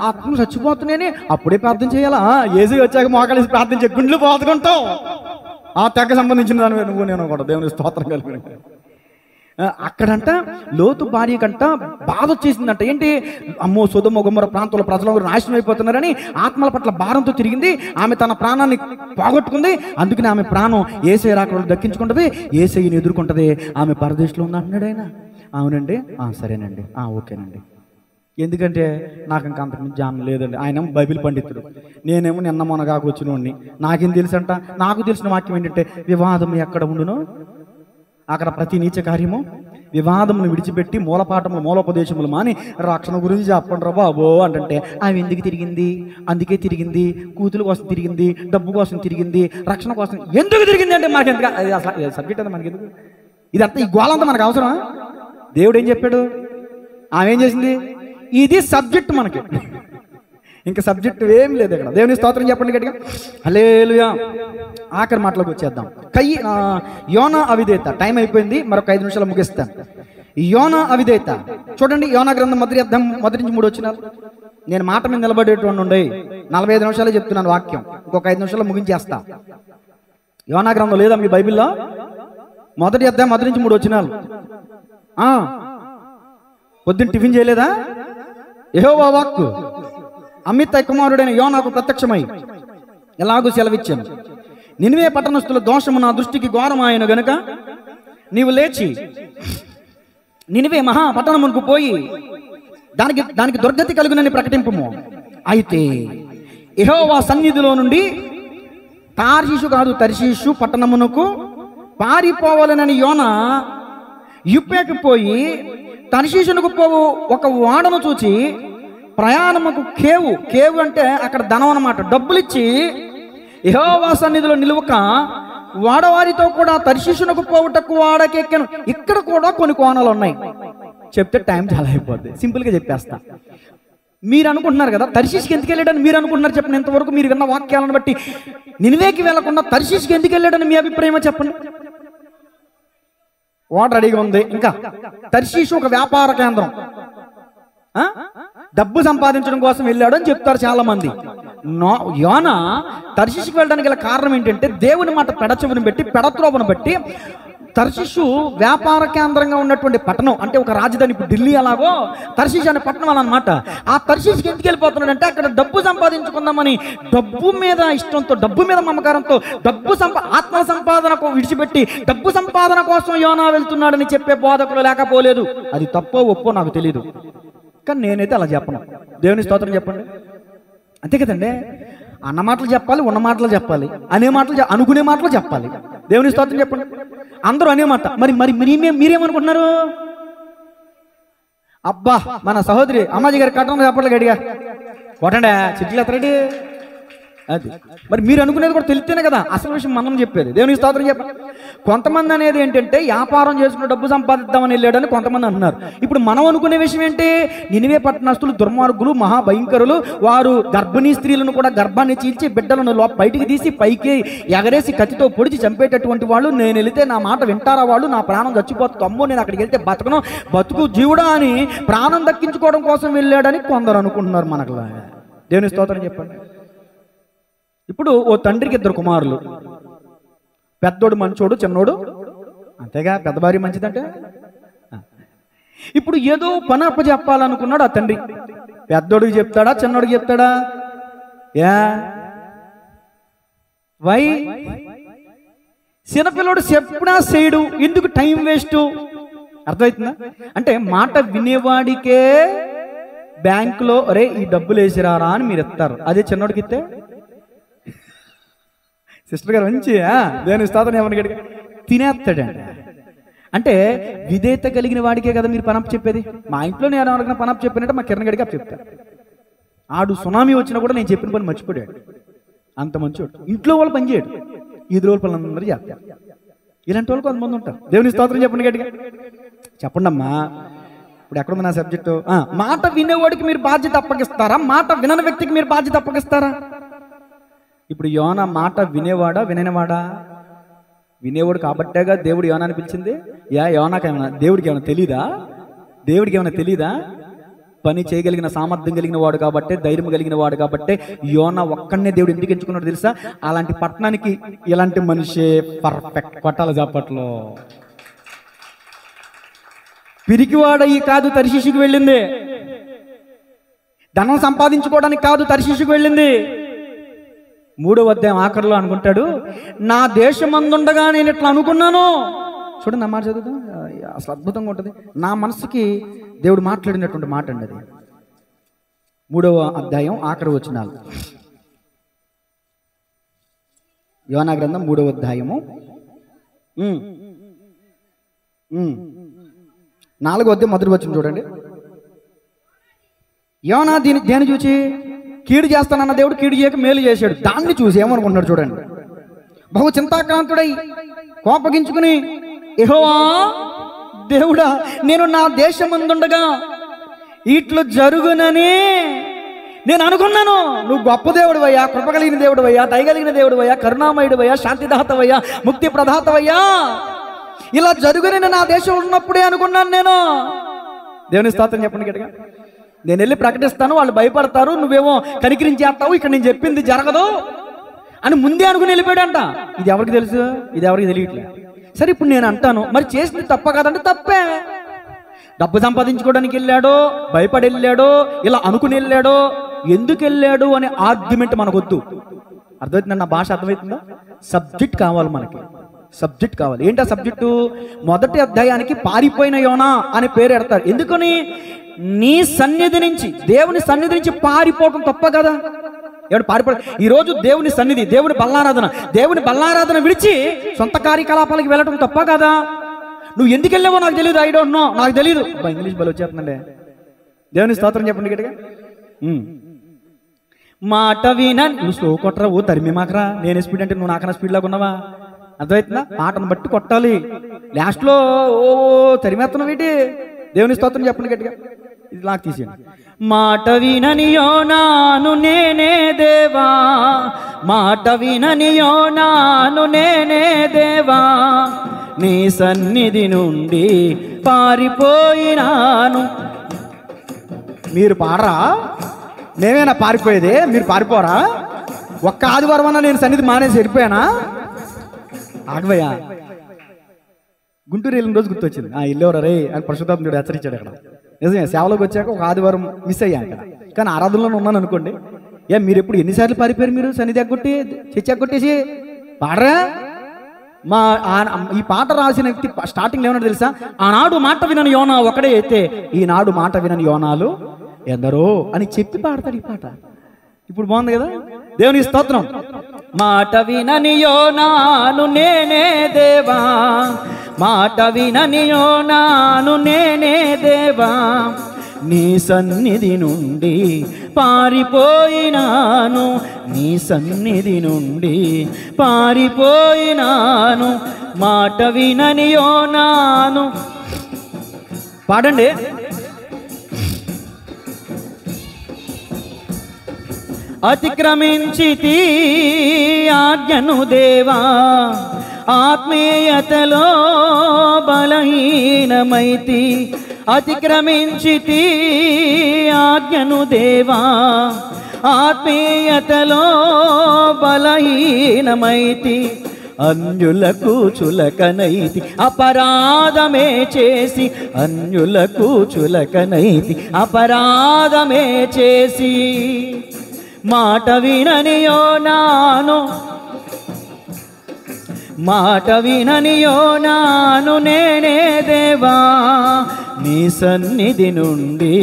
A: ఆత్మలు చచ్చిపోతున్నాయని అప్పుడే ప్రార్థన చేయాలా? ఏజీ వచ్చాక మోకాలేసి ప్రార్థన చేయ గుండెలు పోతుకుంటావు. ఆ తెగ సంబంధించిన దాని నువ్వు నేను కూడా దేవుని స్తోత్రం కలిగిన. అక్కడంట లోతు భార్య కంట బాధ వచ్చేసిందంట. ఏంటి, అమ్మో సొదొమ గొమొర్రా ప్రాంతంలో ప్రజలు నాశనం అయిపోతున్నారని ఆత్మల పట్ల భారంతో తిరిగింది. ఆమె తన ప్రాణాన్ని పోగొట్టుకుంది. అందుకని ఆమె ప్రాణం యేసయ్య రాకడ దక్కించుకుంటుంది, యేసయ్యని ఎదుర్కొంటది. ఆమె పరదేశంలో ఉంది అంటున్నాడు ఆయన. అవునండి, సరేనండి, ఓకేనండి. ఎందుకంటే నాకు ఇంకా అంతకుమించి జ్ఞానం లేదండి. ఆయన బైబిల్ పండితుడు, నేనేమో నిన్న మొన్నగాకు వచ్చినోడిని. నాకేం తెలుసంట? నాకు తెలిసిన వాక్యం ఏంటంటే, వివాదం ఎక్కడ ఉండునో అక్కడ ప్రతి నీచ కార్యము వివాదమును విడిచిపెట్టి మూలపాఠములు మూలోపదేశములు మాని రక్షణ గురించి చెప్పండి రా బాబో అంటే, ఆమె ఎందుకు తిరిగింది? అందుకే తిరిగింది, కూతుల కోసం తిరిగింది, డబ్బు కోసం తిరిగింది, రక్షణ కోసం ఎందుకు తిరిగింది అంటే మాకెందుకు అసలు సబ్జెక్ట్ అంతా మనకి ఎందుకు? ఇదంతా ఈ గోళంతా మనకు అవసరమా? దేవుడు ఏం చెప్పాడు? ఆమె ఏం చేసింది? ఇది సబ్జెక్ట్ మనకి, ఇంకా సబ్జెక్ట్ ఏం లేదు ఇక్కడ. దేవుని స్తోత్రం చెప్పండి గట్టిగా, హల్లెలూయా. ఆఖరి మాటలోకి వచ్చేద్దాం. యోనా అవిధేయత. టైం అయిపోయింది, మరొక 5 నిమిషాలు ముగిస్తాను. యోనా అవిధేయత చూడండి. యోనా గ్రంథం 1:3 వచ్చినారు. నేను మాట మీద నిలబడేటువంటి ఉండే 45 నిమిషాలే చెప్తున్నాను వాక్యం, ఇంకొక 5 నిమిషాలు ముగించేస్తా. యోనా గ్రంథం లేదా మీ బైబిల్లో? 1:3 వచ్చినారు. పొద్దున్న టిఫిన్ చేయలేదా? యెహోవా వాక్కు అమిత్తై కుమారుడైన యోనాకు ప్రత్యక్షమై ఎలాగూ సెలవిచ్చాను, నినివే పట్టణస్థుల దోషము నా దృష్టికి ఘోరమాయను గనుక నీవు లేచి నినివే మహా పట్టణమునకు పోయి దానికి దుర్గతి కలుగునని ప్రకటింపుము. అయితే యెహోవా సన్నిధిలో నుండి తర్షీషు పట్టణమునకు పారిపోవాలనని యోనా యుప్పేకి పోయి తర్షీషునకు పోవు ఒక ఓడను చూచి ప్రయాణముకు కేవు అంటే అక్కడ ధనం అన్నమాట, డబ్బులిచ్చి యెహోవా సన్నిధిలో నిలువక వాడవారితో కూడా తర్షీషునకు పోవుటకు వాడకెక్కాను. ఇక్కడ కూడా కొన్ని కోణాలు ఉన్నాయి, చెప్తే టైం చాలా అయిపోద్ది, సింపుల్గా చెప్పేస్తా. మీరు అనుకుంటున్నారు కదా తర్షీష్కి ఎందుకు వెళ్ళాడని మీరు అనుకుంటున్నారు. చెప్పండి, ఇంతవరకు మీరు విన్న వాక్యాలను బట్టి నినివేకి వెళ్లకుండా తర్షీష్కి ఎందుకు వెళ్ళాడని మీ అభిప్రాయమో చెప్పండి. వాటర్ రెడీగా ఉంది. ఇంకా తర్షీషు ఒక వ్యాపార కేంద్రం, డబ్బు సంపాదించడం కోసం వెళ్ళాడు అని చెప్తారు చాలా మంది. యోనా తర్షీషుకి వెళ్ళడానికి గల కారణం ఏంటంటే, దేవుని మాట పెడచెవిని పెట్టి పెడత్రోవను బట్టి తర్షీషు వ్యాపార కేంద్రంగా ఉన్నటువంటి పట్టణం, అంటే ఒక రాజధాని. ఇప్పుడు ఢిల్లీ అలాగో తర్షీషు అనే పట్టణం అన్నమాట. ఆ తర్షీషుకి ఎందుకు వెళ్ళిపోతున్నాడు అంటే, అక్కడ డబ్బు సంపాదించుకుందామని, డబ్బు మీద ఇష్టంతో, డబ్బు మీద మమకారంతో, ఆత్మ సంపాదనకు విడిచిపెట్టి డబ్బు సంపాదన కోసం యోనా వెళ్తున్నాడని చెప్పే బోధకులు లేకపోలేదు. అది తప్పో ఒప్పో నాకు తెలియదు, కానీ నేనైతే అలా చెప్పను. దేవుని స్తోత్రం చెప్పండి. అంతే కదండి, అన్న మాటలు చెప్పాలి, ఉన్న మాటలు చెప్పాలి, అనే మాటలు అనుకునే మాటలు చెప్పాలి. దేవుని స్తోత్రం చెప్పండి. అందరూ అనే మాట. మరి మీరేమనుకుంటున్నారు? అబ్బా, మన సహోదరి అమ్మాజీ గారి కట్టడం చెప్పాలి గడిగా కొట్టండి, చిట్లు ఎత్తరండి. అది మరి మీరు అనుకునేది కూడా తెలిస్తేనే కదా అసలు విషయం మనం చెప్పేది. దేవుని స్తోత్రం చెప్పండి. కొంతమంది అనేది ఏంటంటే, వ్యాపారం చేసుకుని డబ్బు సంపాదిద్దామని వెళ్ళాడని కొంతమంది అంటున్నారు. ఇప్పుడు మనం అనుకునే విషయం ఏంటి? నినివే పట్టణస్థులు దుర్మార్గులు, మహాభయంకరులు. వారు గర్భిణీ స్త్రీలను కూడా గర్భాన్ని చీల్చి బిడ్డలను బయటికి తీసి పైకి ఎగరేసి కత్తితో పొడిచి చంపేటటువంటి వాళ్ళు. నేను వెళితే నా మాట వింటారా వాళ్ళు? నా ప్రాణం చచ్చిపోతుంది, అమ్మో నేను అక్కడికి వెళ్తే బతుకు జీవుడా అని ప్రాణం దక్కించుకోవడం కోసం వెళ్ళాడని కొందరు అనుకుంటున్నారు మనకు. దేవుని స్తోత్రం చెప్పండి. ఇప్పుడు ఓ తండ్రికి 2 కుమారులు, పెద్దోడు మంచోడు, చిన్నోడు అంతేగా. పెద్ద భార్య మంచిదంటే. ఇప్పుడు ఏదో పని అప్పచెప్పాలనుకున్నాడు ఆ తండ్రి. పెద్దోడికి చెప్తాడా, చిన్నోడికి చెప్తాడా? వై? చిన్నపిల్లోడు చెప్పినా చేయడు, ఎందుకు టైం వేస్ట్? అర్థమవుతుందా? అంటే మాట వినేవాడికే బ్యాంకులో అరే ఈ డబ్బులు వేసిరారా అని మీరు ఇస్తారు. అదే చిన్నోడికి ఇస్తే, సిస్టర్ గారు మంచి దేని స్తోత్రం ఎవరిని తినేస్తాడండి. అంటే విధేయత కలిగిన వాడికే కదా మీరు పనప్ చెప్పేది. మా ఇంట్లో నేను ఎవరికైనా పనప్ చెప్పినట్టే మా కిరణ్ గడికి చెప్తాను. ఆడు సునామీ వచ్చినా కూడా నేను చెప్పిన పని మర్చిపోయాడు, అంత మంచివాడు. ఇంట్లో వాళ్ళు పని చేయడు, ఈది రోజుల పనులందరూ చేస్తారు. ఇలాంటి వాళ్ళు కొంతమంది ఉంటారు. దేవుని స్తోత్రం చెప్పండి గట్టిగా చెప్పండి అమ్మా. ఇప్పుడు ఎక్కడుంది నా సబ్జెక్టు? మాట వినేవాడికి మీరు బాధ్యత అప్పగిస్తారా, మాట వినని వ్యక్తికి మీరు బాధ్యత అప్పగిస్తారా? ఇప్పుడు యోనా మాట వినేవాడా విననివాడా? వినేవాడు కాబట్టేగా దేవుడు యోనాని పిలిచింది. యోనాకి ఏమైనా దేవుడికి ఏమైనా తెలీదా? దేవుడికి ఏమైనా తెలీదా? పని చేయగలిగిన సామర్థ్యం కలిగిన వాడు కాబట్టే, ధైర్యం కలిగిన వాడు కాబట్టే యోనా ఒక్కడనే దేవుడు ఎందుకు ఎంచుకున్నాడు తెలుసా? అలాంటి పట్టణానికి ఇలాంటి మనిషే పర్ఫెక్ట్. కొట్టాల జాపట్లో. పిరికివాడయి కాదు తర్షీషుకు వెళ్ళింది, ధనం సంపాదించుకోవడానికి కాదు తర్షీషుకు వెళ్ళింది. 3వ అధ్యాయం ఆఖరిలో అనుకుంటాడు, నా దేశమందుండగా నేను ఇట్లా అనుకున్నాను. చూడండి నా మాట చదువుతాం, అసలు అద్భుతంగా ఉంటుంది. నా మనసుకి దేవుడు మాట్లాడినటువంటి మాట అండి అది. 3వ అధ్యాయం ఆఖరి వచనాలు. యోనా గ్రంథం 3వ అధ్యాయము 4వ అధ్యాయం మొదటి వచనం చూడండి. యోనా దేని చూసి కీడు చేస్తానన్న దేవుడు కీడు చేయక మేలు చేశాడు. దాన్ని చూసి ఏమనుకుంటున్నాడు చూడండి. బహు చింతాక్రాంతుడై కోపగించుకుని, యెహోవా దేవుడా, నేను నా దేశమందుండగా ఇట్లు జరుగునని నేను అనుకున్నాను. నువ్వు గొప్ప దేవుడువయ్యా, కృప కలిగిన దేవుడువయ్యా, దయగలిగిన దేవుడువయ్యా, కరుణామయుడువయ్యా, శాంతిదాతవయ్యా, ముక్తి ప్రదాతవయ్యా. ఇలా జరుగునని నా దేశం ఉన్నప్పుడే అనుకున్నాను నేను. దేవుని స్తోత్రం చెప్పండి గట్టిగా. నేను వెళ్ళి ప్రకటిస్తాను, వాళ్ళు భయపడతారు, నువ్వేమో కనికరించేస్తావు, ఇక్కడ నేను చెప్పింది జరగదు అని ముందే అనుకుని వెళ్ళిపోయాడంట. ఇది ఎవరికి తెలుసు? ఇది ఎవరికి తెలియట్లేదు. సరే ఇప్పుడు నేను అంటాను, మరి చేసింది తప్ప కాదంటే తప్పే. డబ్బు సంపాదించుకోవడానికి వెళ్ళాడో, భయపడి వెళ్ళాడో, ఇలా అనుకుని వెళ్ళాడో, ఎందుకు వెళ్ళాడు అనే ఆర్గ్యుమెంట్ మనకొద్దు. అర్థమవుతుందా? నా భాష అర్థమవుతుందా? సబ్జెక్ట్ కావాలి మనకి, సబ్జెక్ట్ కావాలి. ఏంటి ఆ సబ్జెక్టు? మొదటి అధ్యాయానికి పారిపోయిన యోనా అని పేరు పెడతారు. ఎందుకని? నీ సన్నిధి నుంచి, దేవుని సన్నిధి నుంచి పారిపోవటం తప్ప కదా. ఎవడు పారిపో ఈరోజు దేవుని సన్నిధి, దేవుని బల్లారాధన విడిచి సొంత కార్యకలాపాలకి వెళ్ళటం తప్ప కదా. నువ్వు ఎందుకు వెళ్ళావో నాకు తెలియదు, ఐ డోంట్ నో, నాకు తెలియదు. ఇంగ్లీష్ బలి వచ్చేస్తుందండి. దేవుని స్తోత్రం చెప్పండి గట్టిగా. మాట విన, నువ్వు స్లో కొట్టరా, ఓ తరిమి మాకరా. నేను స్పీడ్ అంటే నువ్వు నాకన్నా స్పీడ్ లాగా ఉన్నావా? అర్థమవుతుందా? మాటను బట్టి కొట్టాలి. లాస్ట్లో ఓ తరిమేస్తున్నావు ఏంటి? దేవుని స్తోత్రం చెప్పండి గట్టిగా. ఇది నాకు తీసేయండి. మాట వినని యోనాను నేనే దేవా, మాట వినని యోనాను నేనే దేవా, నీ సన్నిధి నుండి పారిపోయినాను. మీరు పాడరా? నేనేనా పారిపోయేది? మీరు పారిపోరా? ఒక్క ఆదివారం అన్నా నేను సన్నిధి మానేసి వెళ్ళిపోయానా? ఆగవయ్యా. గుంటూరు వెళ్ళిన రోజు గుర్తొచ్చింది. వెళ్ళేవరా రే అని పరిశుద్ధాత్ముడు హెచ్చరించాడు. అక్కడ నిజమే, సేవలోకి వచ్చాక ఒక ఆదివారం మిస్ అయ్యా అక్కడ. కానీ ఆరాధనలో ఉన్నాను అనుకోండి. మీరు ఎప్పుడు ఎన్నిసార్లు పారిపోయారు? మీరు సన్నిధి ఎగ్గొట్టి చర్చి ఎగ్గొట్టేసి పాడరా? ఈ పాట రాసిన వ్యక్తి స్టార్టింగ్ ఏమన్నా తెలుసా? ఆనాడు మాట వినని యోనా ఒకడే అయితే ఈనాడు మాట వినని యోనాలు ఎందరో అని చెప్పి పాడతాడు ఈ పాట. ఇప్పుడు బాగుంది కదా? దేవుని స్తోత్రం. మాట వినని యోనాను నేనే దేవా, మాట వినని యోనాను నేనే దేవా, నీ సన్నిధి నుండి పారిపోయినాను, నీ సన్నిధి నుండి పారిపోయినాను, మాట వినని యోనాను. పాడండి. అతిక్రమించితి ఆజ్ఞను దేవా, ఆత్మీయతలో బలహీనమైతి. అతిక్రమించితి ఆజ్ఞను దేవా, ఆత్మీయతలో బలహీనమైతి. అన్యులకు చులకనైతి అపరాధమే చేసి, అన్యులకు చులకనైతి అపరాధమే చేసి, మాట వినని యోనాను, మాట వినని యోనాను నేనే దేవా, నీ సన్నిధి నుండి.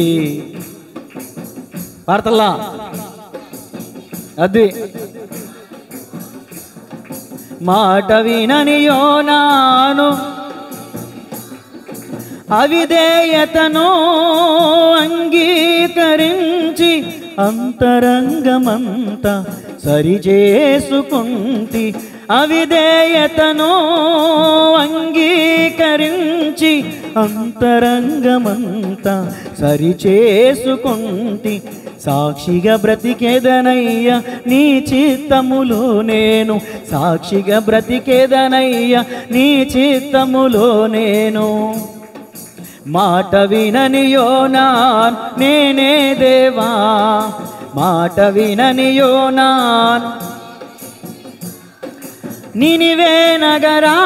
A: పాడతల్లా అది. మాట వినని యోనాను అవిధేయతను అంగీకరించి అంతరంగమంతా సరిచేసుకుంటి, అవిధేయతను అంగీకరించి అంతరంగమంతా సరిచేసుకుంటి. సాక్షిగా బ్రతికేదనయ్య నీ చిత్తములో నేను, సాక్షిగా బ్రతికేదనయ్య నీ చిత్తములో నేను. మాట వినని యోనాన్ నేనే దేవా, మాట వినని యోనాన్. నినివే నగరా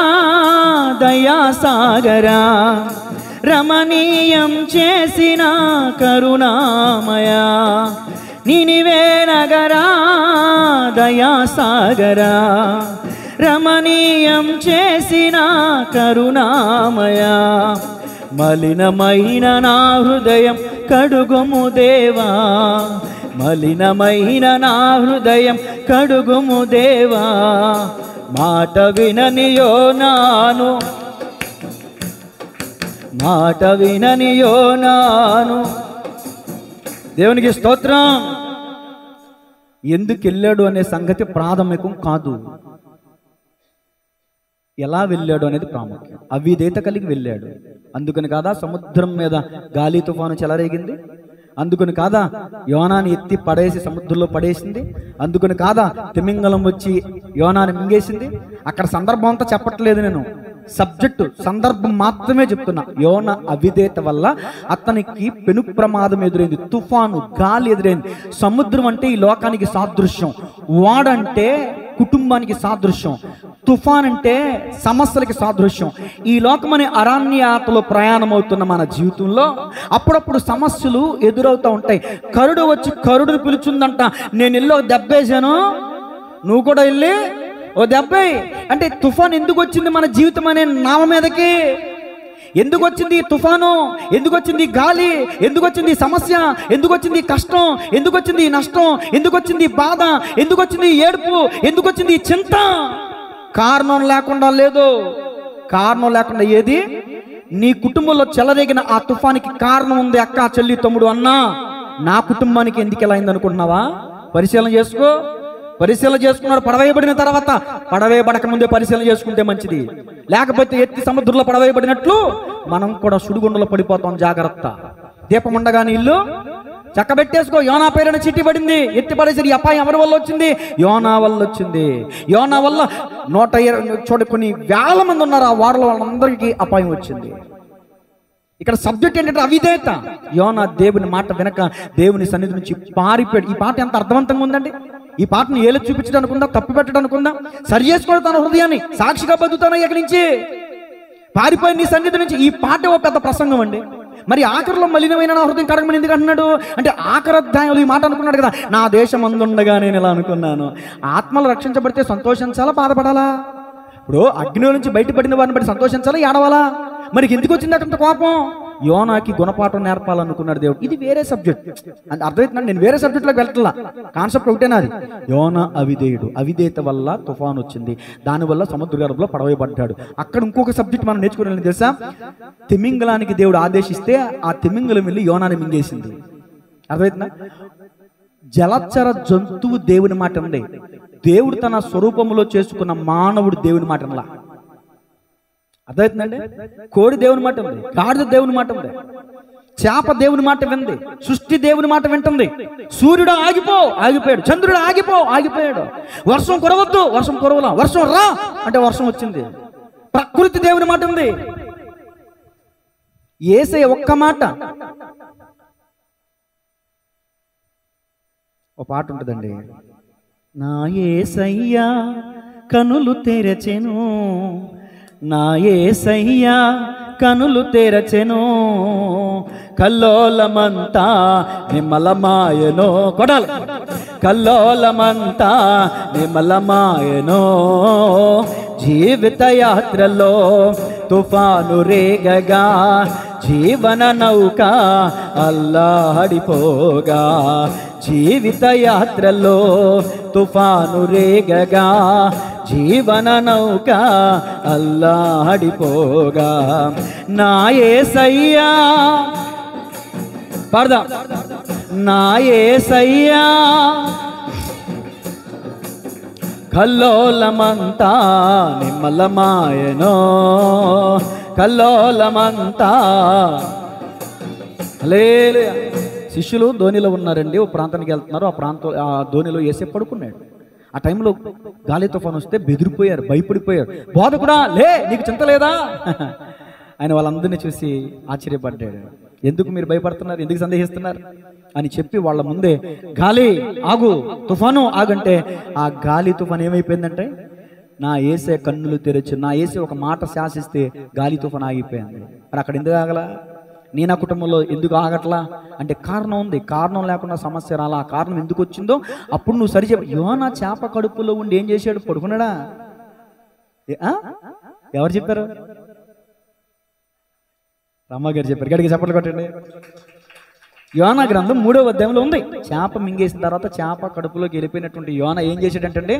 A: దయాసాగరా, రమణీయం చేసిన కరుణామయా. నినివే నగరా దయాసాగరా, రమణీయం చేసిన కరుణామయా. మలినమైన నా హృదయం కడుగుము దేవా, మలినమైన నా హృదయం కడుగుము దేవా. మాట వినని యోనాను, మాట వినని యోనాను. దేవునికి స్తోత్రం. ఎందుకు వెళ్ళాడు అనే సంగతి ప్రాథమికం కాదు, ఎలా వెళ్ళాడు అనేది ప్రాముఖ్యం. అవిధేయత కలిగి వెళ్ళాడు. అందుకని కాదా సముద్రం మీద గాలి తుఫాను చెలరేగింది? అందుకని కాదా యోనాని ఎత్తి పడేసి సముద్రంలో పడేసింది? అందుకని కాదా తిమింగలం వచ్చి యోనాని మింగేసింది? అక్కడ సందర్భం అంతా చెప్పట్లేదు, నేను సబ్జెక్టు సందర్భం మాత్రమే చెప్తున్నా. యోన అవిధేయత వల్ల అతనికి పెను ప్రమాదం ఎదురైంది, తుఫాను గాలి ఎదురైంది. సముద్రం అంటే ఈ లోకానికి సాదృశ్యం, వాడంటే కుటుంబానికి సాదృశ్యం, తుఫాన్ అంటే సమస్యలకి సాదృశ్యం. ఈ లోకమనే అరణ్యాతలో ప్రయాణం అవుతున్న మన జీవితంలో అప్పుడప్పుడు సమస్యలు ఎదురవుతూ ఉంటాయి. కరుడు వచ్చి కరుడుని పిలుచుందంట, నేను వెళ్ళి ఒక దెబ్బేశాను, నువ్వు కూడా వెళ్ళి ఓ దెబ్బే. అంటే తుఫాన్ ఎందుకు వచ్చింది మన జీవితం అనే నామ మీదకి? ఎందుకు వచ్చింది తుఫాను? ఎందుకు వచ్చింది గాలి? ఎందుకు వచ్చింది సమస్య? ఎందుకు వచ్చింది కష్టం? ఎందుకు వచ్చింది నష్టం? ఎందుకు వచ్చింది బాధ? ఎందుకు వచ్చింది ఏడుపు? ఎందుకు వచ్చింది చింత? కారణం లేకుండా లేదు. కారణం లేకుండా ఏది? నీ కుటుంబంలో చెలరేగిన ఆ తుఫానికి కారణం ఉంది. అక్క, చెల్లి, తమ్ముడు, అన్నా, నా కుటుంబానికి ఎందుకు ఎలా అయింది అనుకుంటున్నావా? పరిశీలన చేసుకో. పరిశీలన చేసుకున్నాడు. పడవేయబడిన తర్వాత, పడవేయబడక ముందే పరిశీలన చేసుకుంటే మంచిది. లేకపోతే ఎత్తి సముద్రంలో పడవేయబడినట్లు మనం కూడా సుడిగుండలో పడిపోతాం. జాగ్రత్త. దీపం ఉండగానే ఇల్లు చక్కబెట్టేసుకో. యోనా పేరున చిట్టి పడింది, ఎత్తి పడేసి. ఈ అపాయం ఎవరి వల్ల వచ్చింది? యోనా వల్ల వచ్చింది. యోనా వల్ల 120 కొన్ని వేల మంది ఉన్నారు ఆ వాడలో, వాళ్ళందరికీ అపాయం వచ్చింది. ఇక్కడ సబ్జెక్ట్ ఏంటంటే అవిధేయత. యోనా దేవుని మాట వినక దేవుని సన్నిధి నుంచి పారిపోయాడు. ఈ పాట ఎంత అర్థవంతంగా ఉందండి. ఈ పాటను ఏలు చూపించడానికి ఉందా, తప్పు పెట్టడానికి ఉందా? సరి చేసుకోవడం తన హృదయాన్ని, సాక్షిగా బతుకుతాను ఇక్కడి నుంచి, పారిపోయి నీ సన్నిధి నుంచి. ఈ పాట ఒక పెద్ద ప్రసంగం అండి. మరి ఆఖరిలో మలినమైన నా హృదయం కడగమని ఎందుకు అంటున్నాడు అంటే, ఆఖరి అధ్యాయంలో ఈ మాట అనుకున్నాడు కదా, నా దేశం అందుండగా నేను ఇలా అనుకున్నాను. ఆత్మలు రక్షించబడితే సంతోషించాలా, బాధపడాలా? ఇప్పుడు అగ్ని నుంచి బయటపడిన వారిని బట్టి సంతోషించాలా, ఏడవాలా? మరి ఎందుకు వచ్చింది అక్కడ కోపం? యోనాకి గుణపాఠం నేర్పాలనుకున్నాడు దేవుడు. ఇది వేరే సబ్జెక్ట్. అర్థమవుతుందండి, నేను వేరే సబ్జెక్ట్లోకి వెళ్తలా. కాన్సెప్ట్ ఒకటేనా అది. యోనా అవిధేయుడు. అవిధేయత వల్ల తుఫాను వచ్చింది, దానివల్ల సముద్ర గర్భంలో పడవేయబడ్డాడు. అక్కడ ఇంకొక సబ్జెక్ట్ మనం నేర్చుకుని తెలుసా? తిమింగలానికి దేవుడు ఆదేశిస్తే ఆ తిమింగలం వెళ్ళి యోనాని మింగేసింది. అర్థమవుతుందా? జలచర జంతువు దేవుని మాట ఉంది. దేవుడు తన స్వరూపంలో చేసుకున్న మానవుడు దేవుని మాట అలా. అర్థమవుతుందండి? కోడి దేవుని మాట ఉంది, గాడిద దేవుని మాట ఉంది, చేప దేవుని మాట వింది, సృష్టి దేవుని మాట వింటుంది. సూర్యుడు ఆగిపోయాడు, చంద్రుడు ఆగిపోయాడు. వర్షం కురవద్దు, వర్షం కురవలా. వర్షం రా అంటే వర్షం వచ్చింది. ప్రకృతి దేవుని మాట ఉంది. యేసయ్య ఒక్క మాట. ఒక పాట ఉంటుందండి, నా యేసయ్యా కనులు తెరచెను, నా యేసయ్యా కనులు తెరచెను, కల్లోలమంతా నిమ్మలమాయనో. కొడాలి. కల్లోలమంతా నిమ్మలమాయనో, జీవిత యాత్రలో తుఫాను రేగగా, జీవన నౌక అల్లాడిపోగా. జీవిత యాత్రలో తుఫాను రేగగా, జీవన నౌక అల్లాడిపోగా. నా యేసయ్యా పాడదాం. నా యేసయ్యా కల్లోలమంతా నిమ్మలమాయనో, కల్లోలమంతా. హల్లెలూయా. శిష్యులు ధోనిలో ఉన్నారండి, ఓ ప్రాంతానికి వెళ్తున్నారు. ఆ ధోనిలో యేసు పడుకున్నాడు. ఆ టైంలో గాలి తుఫాను వస్తే బెదిరిపోయారు, భయపడిపోయారు. బోధకుడా లే, నీకు చింత లేదా? ఆయన వాళ్ళందరినీ చూసి ఆశ్చర్యపడ్డాడు. ఎందుకు మీరు భయపడుతున్నారు, ఎందుకు సందేహిస్తున్నారు అని చెప్పి వాళ్ళ ముందే గాలి ఆగు, తుఫాను ఆగంటే ఆ గాలి తుఫాను ఏమైపోయిందంటే, నా యేసే కన్నులు తెరచి, నా యేసే ఒక మాట శాసిస్తే గాలి తుఫాను ఆగిపోయింది. మరి అక్కడ ఎందుకు ఆగలా? నీ నా కుటుంబంలో ఎందుకు ఆగట్లా అంటే కారణం ఉంది. కారణం లేకుండా సమస్య రాలా. ఆ కారణం ఎందుకు వచ్చిందో అప్పుడు నువ్వు సరిచెప్ప. యోనా చేప కడుపులో ఉండి ఏం చేశాడు? పడుకున్నాడా? ఎవరు చెప్పారు? రమ్మగారు చెప్పారు. గడికి చప్పట్లు కొట్టండి. యోనా గ్రంథం 3వ అధ్యాయంలో ఉంది. చేప మింగేసిన తర్వాత చేప కడుపులోకి వెళ్ళిపోయినటువంటి యోనా ఏం చేశాడంటే,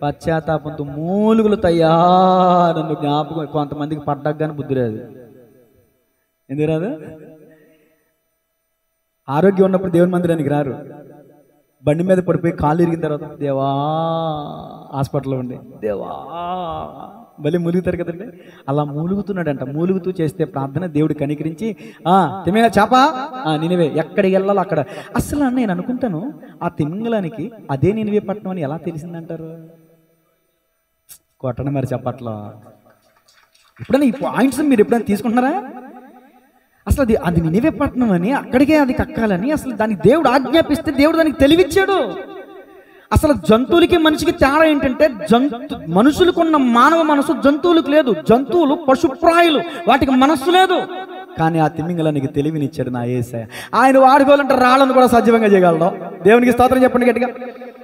A: పశ్చాత్తాపంతో మూలుగులు తయారు జ్ఞాపకం. కొంతమందికి పడ్డాక కానీ బుద్ధి రాదు. ఎందుకు రాదు? ఆరోగ్యం ఉన్నప్పుడు దేవుని మందిరానికి రారు. బండి మీద పడిపోయి కాళ్ళు ఇరిగిన తర్వాత దేవా హాస్పిటల్లో ఉండి దేవా మళ్ళీ మూలుగుతారు కదండి. అలా మూలుగుతున్నాడంట. మూలుగుతూ చేస్తే ప్రార్థన దేవుడు కనికరించి తిమింగల చేప నినివే, ఎక్కడికి వెళ్ళాలో అక్కడ. అసలు నేను అనుకుంటాను, ఆ తిమింగలానికి అదే నినివే పట్టణం అని ఎలా తెలిసిందంటారు? కొట్టండి మరి చెప్పట్లో. ఎప్పుడైనా ఈ పాయింట్స్ మీరు ఎప్పుడైనా తీసుకుంటున్నారా? అసలు అది నినివే పట్టణం అని, అక్కడికే అది కక్కాలని అసలు దానికి దేవుడు ఆజ్ఞాపిస్తే దేవుడు దానికి తెలివిచ్చాడు. అసలు జంతువులకి మనిషికి తేడా ఏంటంటే, మనుషులకున్న మానవ మనసు జంతువులకు లేదు. జంతువులు పశుప్రాయులు, వాటికి మనస్సు లేదు. కానీ ఆ తిమింగలానికి తెలివినిచ్చాడు నా యేసయ్య. ఆయన వాడుకోవాలంటే రాళ్ళను కూడా సజీవంగా చేయగలడు. దేవునికి స్తోత్రం చెప్పండి గట్టిగా.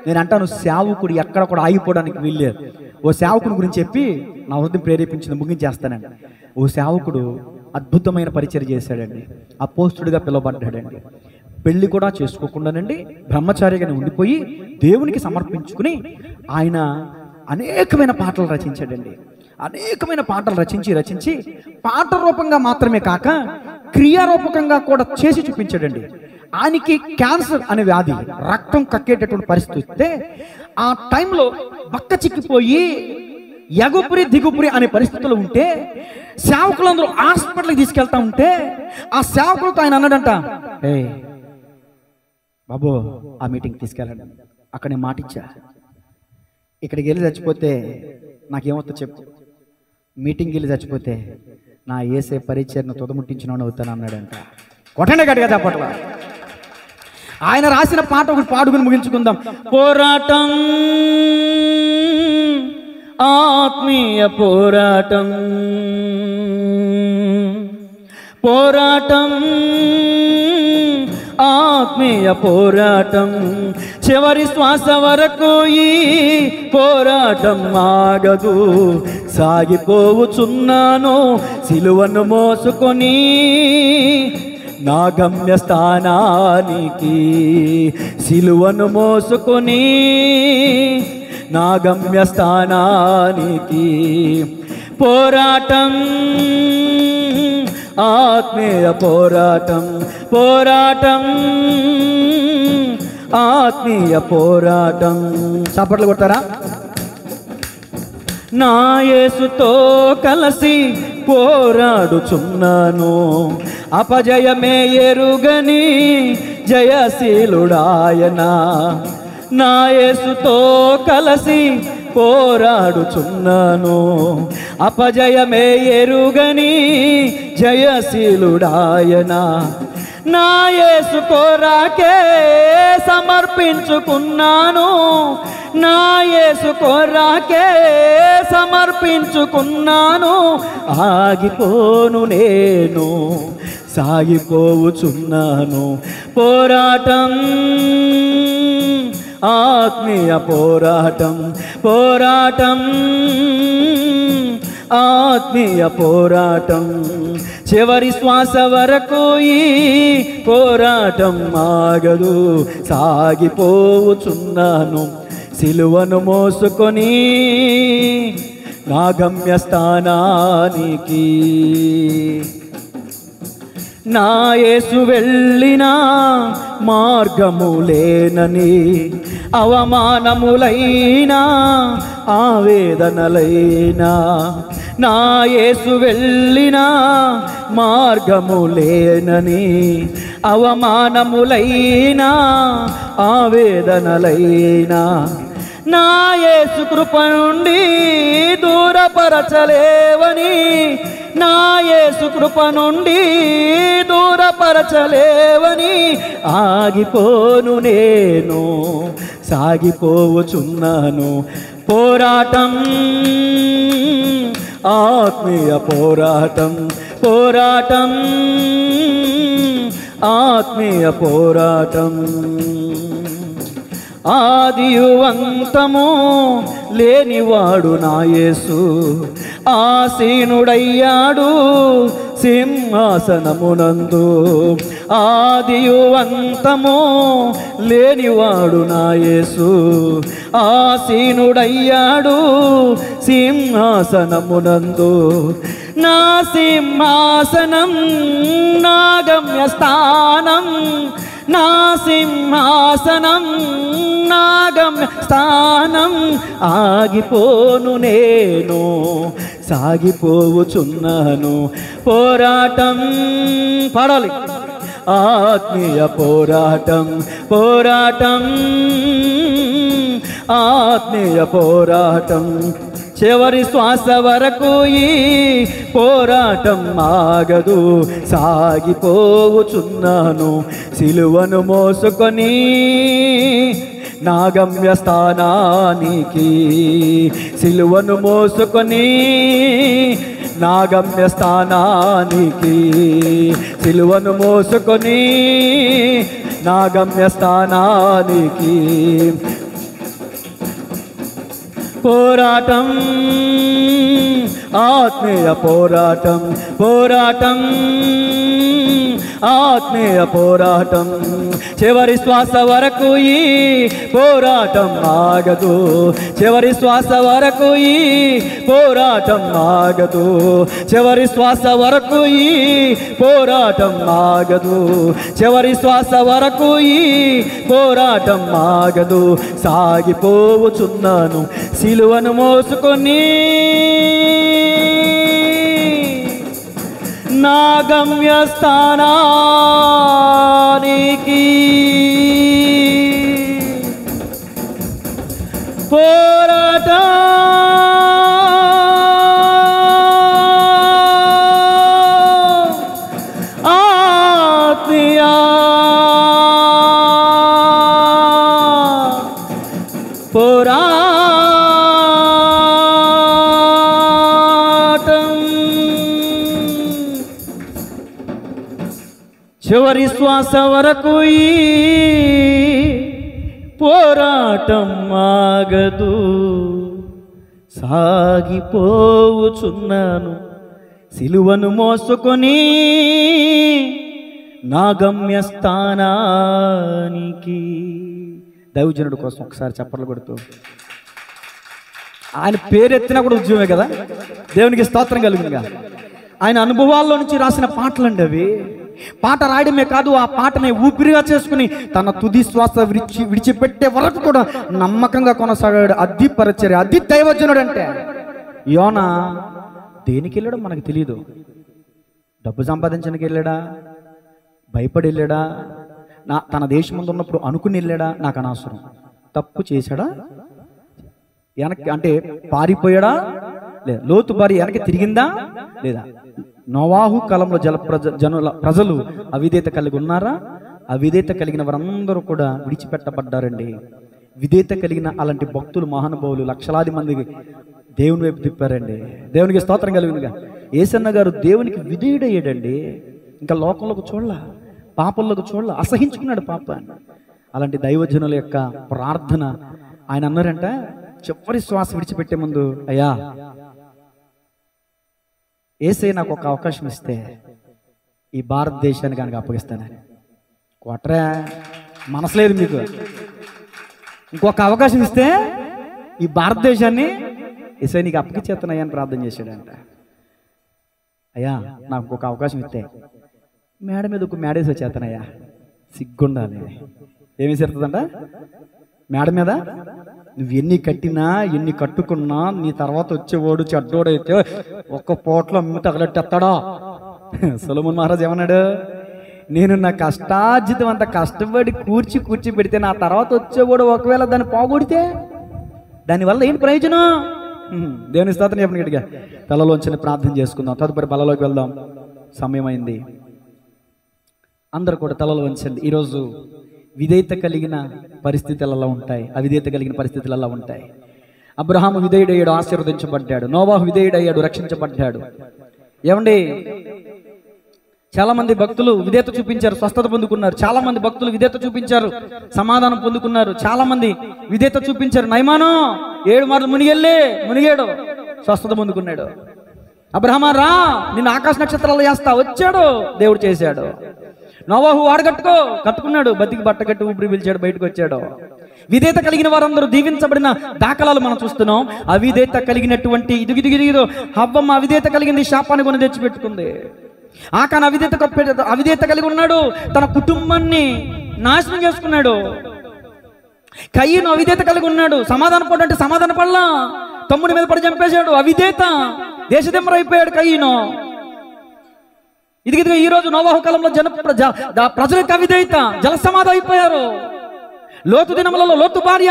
A: నేను అంటాను, సేవకుడు ఎక్కడ కూడా ఆగిపోవడానికి వీల్లేదు. ఓ సేవకుని గురించి చెప్పి నా హృదయం ప్రేరేపించింది, ముగించేస్తానండి. ఓ సేవకుడు అద్భుతమైన పరిచయం చేశాడండి. అపోస్తుడిగా పిలువబడ్డాడండి. పెళ్లి కూడా చేసుకోకుండానండి బ్రహ్మచారిగానే ఉండిపోయి దేవునికి సమర్పించుకుని ఆయన అనేకమైన పాటలు రచించాడండి. అనేకమైన పాటలు రచించి పాట రూపంగా మాత్రమే కాక క్రియారూపకంగా కూడా చేసి చూపించాడండి. ఆయనకి క్యాన్సర్ అనే వ్యాధి, రక్తం కక్కేటటువంటి పరిస్థితి వస్తే ఆ టైంలో బక్క చిక్కిపోయి ఎగుపురి దిగుపురి అనే పరిస్థితుల్లో ఉంటే సేవకులందరూ హాస్పిటల్కి తీసుకెళ్తా ఉంటే ఆ సేవకులతో ఆయన అన్నాడంట, ఏ బాబు ఆ మీటింగ్ తీసుకెళ్ళండి, అక్కడ నేను మాటిచ్చా, ఇక్కడికి వెళ్ళి చచ్చిపోతే నాకేమవుతుందో చెప్పు, మీటింగ్కి వెళ్ళి చచ్చిపోతే నా యేసే పరిచయను తుదముట్టించిన అవుతాను అన్నాడంట. కొట్టండి గట్టిగా చెప్పట్ల. ఆయన రాసిన పాట ఒకటి పాడుకుని ముగించుకుందాం. పోరాటం ఆత్మీయ పోరాటం, పోరాటం ఆత్మీయ పోరాటం, చివరి శ్వాస వరకు ఈ పోరాటం ఆగదు. సాగిపోవుచున్నాను సిలువను మోసుకొని నా గమ్యస్థానానికి, సిలువను మోసుకొని నా గమ్యస్థానానికి. పోరాటం ఆత్మీయ పోరాటం, పోరాటం ఆత్మీయ పోరాటం. చప్పట్లు కొడతారా? నా యేసుతో కలిసి పోరాడుచున్నాను, అపజయమే ఎరుగని జయశీలుడాయన. నా యేసుతో కలిసి పోరాడుచున్నాను, అపజయమే ఎరుగని జయశీలుడాయన. నా యేసు కొరకే సమర్పించుకున్నాను, నా యేసు కొరకే సమర్పించుకున్నాను. ఆగిపోను నేను, సాగిపోవుచున్నాను. పోరాటం ఆత్మీయ పోరాటం, పోరాటం ఆత్మీయ పోరాటం, చివరి శ్వాస వరకు ఈ పోరాటం ఆగదు. సాగిపోవుచున్నాను సిలువను మోసుకొని నా గమ్యస్థానానికి. నా యేసు వెళ్ళిన మార్గములేనని, అవమానములైనా ఆవేదనలైనా, నా యేసు వెళ్ళిన మార్గములేనని, అవమానములైనా ఆవేదనలైనా, నా యేసు కృప నుండి దూరపరచలేవని, నా యేసు కృప నుండి దూరపరచలేవని, ఆగిపోను నేను సాగిపోవచున్నాను. పోరాటం, ఆత్మీయ పోరాటం, పోరాటం, ఆత్మీయ పోరాటం. ఆదియు అంతము లేనివాడు నా యేసు, ఆసీనుడయ్యాడు సింహాసనమునందు. ఆదియు అంతము లేనివాడు నా యేసు, ఆసీనుడయ్యాడు సింహాసనమునందు. నా సింహాసనం నా గమ్యస్థానం, నా సింహాసనం నా గమ్యస్థానం. ఆగిపోను నేను సాగిపోవచున్నాను. పోరాటం పాడాలి. ఆత్మీయ పోరాటం, పోరాటం, ఆత్మీయ పోరాటం. చివరి శ్వాస వరకు ఈ పోరాటం ఆగదు. సాగిపోవచున్నాను సిలువను మోసుకొని నా గమ్యస్థానానికి, సిలువను మోసుకొని నా గమ్యస్థానానికి, సిలువను మోసుకొని నా గమ్యస్థానానికి. పోరాటం, ఆత్మీయ పోరాటం, పోరాటం, ఆత్మీయ పోరాటం. చివరి శ్వాస వరకు ఈ పోరాటం ఆగదు. చివరి శ్వాస వరకు ఈ పోరాటం ఆగదు. చివరి శ్వాస వరకు ఈ పోరాటం ఆగదు. చివరి శ్వాస వరకు ఈ పోరాటం ఆగదు. సాగిపోవచున్నాను సిలువను మోసుకొని నా గమ్యస్థానానికి. పోరాటం, ఆత్మీయ పోరాటం. చివరి శ్వాస వరకు ఈ పోరాటం ఆగదు. సాగిపోవచున్నాను సిలువను మోసుకొని నా గమ్యస్థానానికి. దైవజనుడి కోసం ఒకసారి చప్పట్లు కొడుతూ, ఆయన పేరెత్తినా కూడా ఉద్యమే కదా. దేవునికి స్తోత్రం కలుగునుగా. ఆయన అనుభవాల్లో నుంచి రాసిన పాటలండి అవి. పాట రాయడమే కాదు, ఆ పాటని ఊపిరిగా చేసుకుని తన తుది శ్వాస విడిచిపెట్టే వరకు కూడా నమ్మకంగా కొనసాగాడు. అది పరిచర్య, అది దైవజనుడు అంటే. యోనా దేనికి వెళ్ళాడో మనకు తెలియదు. డబ్బు సంపాదించడానికి వెళ్ళాడా, భయపడి వెళ్ళాడా, తన దేశం ముందు ఉన్నప్పుడు అనుకుని వెళ్ళాడా, నాకు అనవసరం. తప్పు చేశాడా, వెనక్కి అంటే పారిపోయాడా లేదా, లోతు భార్య వెనక్కి తిరిగిందా లేదా, నోవాహు కాలంలో ప్రజలు అవిధేయత కలిగి ఉన్నారా? అవిధేయత కలిగిన వారందరూ కూడా విడిచిపెట్టబడ్డారండి. విధేయత కలిగిన అలాంటి భక్తులు, మహానుభావులు లక్షలాది మందికి దేవుని వైపు తిప్పారండి. దేవునికి స్తోత్రం కలిగినగా. యేసన్న గారు దేవునికి విధేయుడయ్యాడండి. ఇంకా లోకంలోకి చూడాల, పాపంలోకి చూడాల, అసహించుకున్నాడు పాపాన్ని. అలాంటి దైవజనుల యొక్క ప్రార్థన. ఆయన అన్నారంట చివరి శ్వాస విడిచిపెట్టే ముందు, అయ్యా యేసయ్య నాకు ఒక అవకాశం ఇస్తే ఈ భారతదేశాన్ని కనుక అప్పగిస్తానని. కొట్రా మనసులేదు మీకు. ఇంకొక అవకాశం ఇస్తే ఈ భారతదేశాన్ని యేసయ్య నీకు అప్పగిచ్చేస్తున్నాయని ప్రార్థన చేశాడంట. అయ్యా నాకు ఒక అవకాశం ఇస్తే మేడ మీద ఒక మేడేసి వచ్చేతనయ్యా, సిగ్గుండాలి. ఏమి చేరుతుందంట మేడ మీద? నువ్వు ఎన్ని కట్టినా ఎన్ని కట్టుకున్నా నీ తర్వాత వచ్చేవాడు చెడ్డోడైతే ఒక్క పోట్లో అమ్మి తగలెట్టేస్తాడా? సొలొమోన్ మహారాజు ఏమన్నాడు? నేను నా కష్టార్జితం అంత కష్టపడి కూర్చి పెడితే నా తర్వాత వచ్చేవాడు ఒకవేళ దాన్ని పోగొడితే దానివల్ల ఏంటి ప్రయోజనం? దేవుని స్తోత్రం చెప్పండి గట్టిగా. తలలోంచి ప్రార్థన చేసుకుందాం, తదుపరి బలలోకి వెళ్దాం. సమయం అయింది. అందరూ కూడా తలలు వంచండి. ఈరోజు విధేయత కలిగిన పరిస్థితులు ఎలా ఉంటాయి, అవిధేయత కలిగిన పరిస్థితులు ఎలా ఉంటాయి. అబ్రహాము విధేయుడయ్యాడు, ఆశీర్వదించబడ్డాడు. నోవాహు విధేయుడయ్యాడు, రక్షించబడ్డాడు. ఏమండి, చాలా మంది భక్తులు విధేయత చూపించారు, స్వస్థత పొందుకున్నారు. చాలా మంది భక్తులు విధేయత చూపించారు, సమాధానం పొందుకున్నారు. చాలా మంది విధేయత చూపించారు. నయమాను 7 మార్లు మునిగాడు, స్వస్థత పొందుకున్నాడు. అబ్రహమా రా, నిన్ను ఆకాశ నక్షత్రాలు చేస్తా, వచ్చాడు, దేవుడు చేశాడు. నోవాహు కట్టుకున్నాడు, బతికి బట్ట కట్టి ఊపిరి పిలిచాడు, బయటకు వచ్చాడు. విధేయత కలిగిన వారందరూ దీవించబడిన దాఖలాలు మనం చూస్తున్నాం. అవిధేయత కలిగినటువంటి ఇదిగిదిగిదిగిదో హవ్వమ్మ అవిధేయత కలిగింది, శాపాన్ని కొని తెచ్చిపెట్టుకుంది. ఆకాను అవిధేయత కలిగి ఉన్నాడు, తన కుటుంబాన్ని నాశనం చేసుకున్నాడు. కయ్యను అవిధేయత కలిగి ఉన్నాడు, సమాధాన పడంటే సమాధాన పడలా, తమ్ముడి మీద పడి చంపేశాడు. అవిధేయత దేశదిమ్మరైపోయాడు కయ్యను. ఇదిగిదిగా ఈ రోజు నోవాహు కాలంలో ప్రజల యొక్క అవిధేయత జలసమాధి అయిపోయారు. లోతు దినములలో లోతు భార్య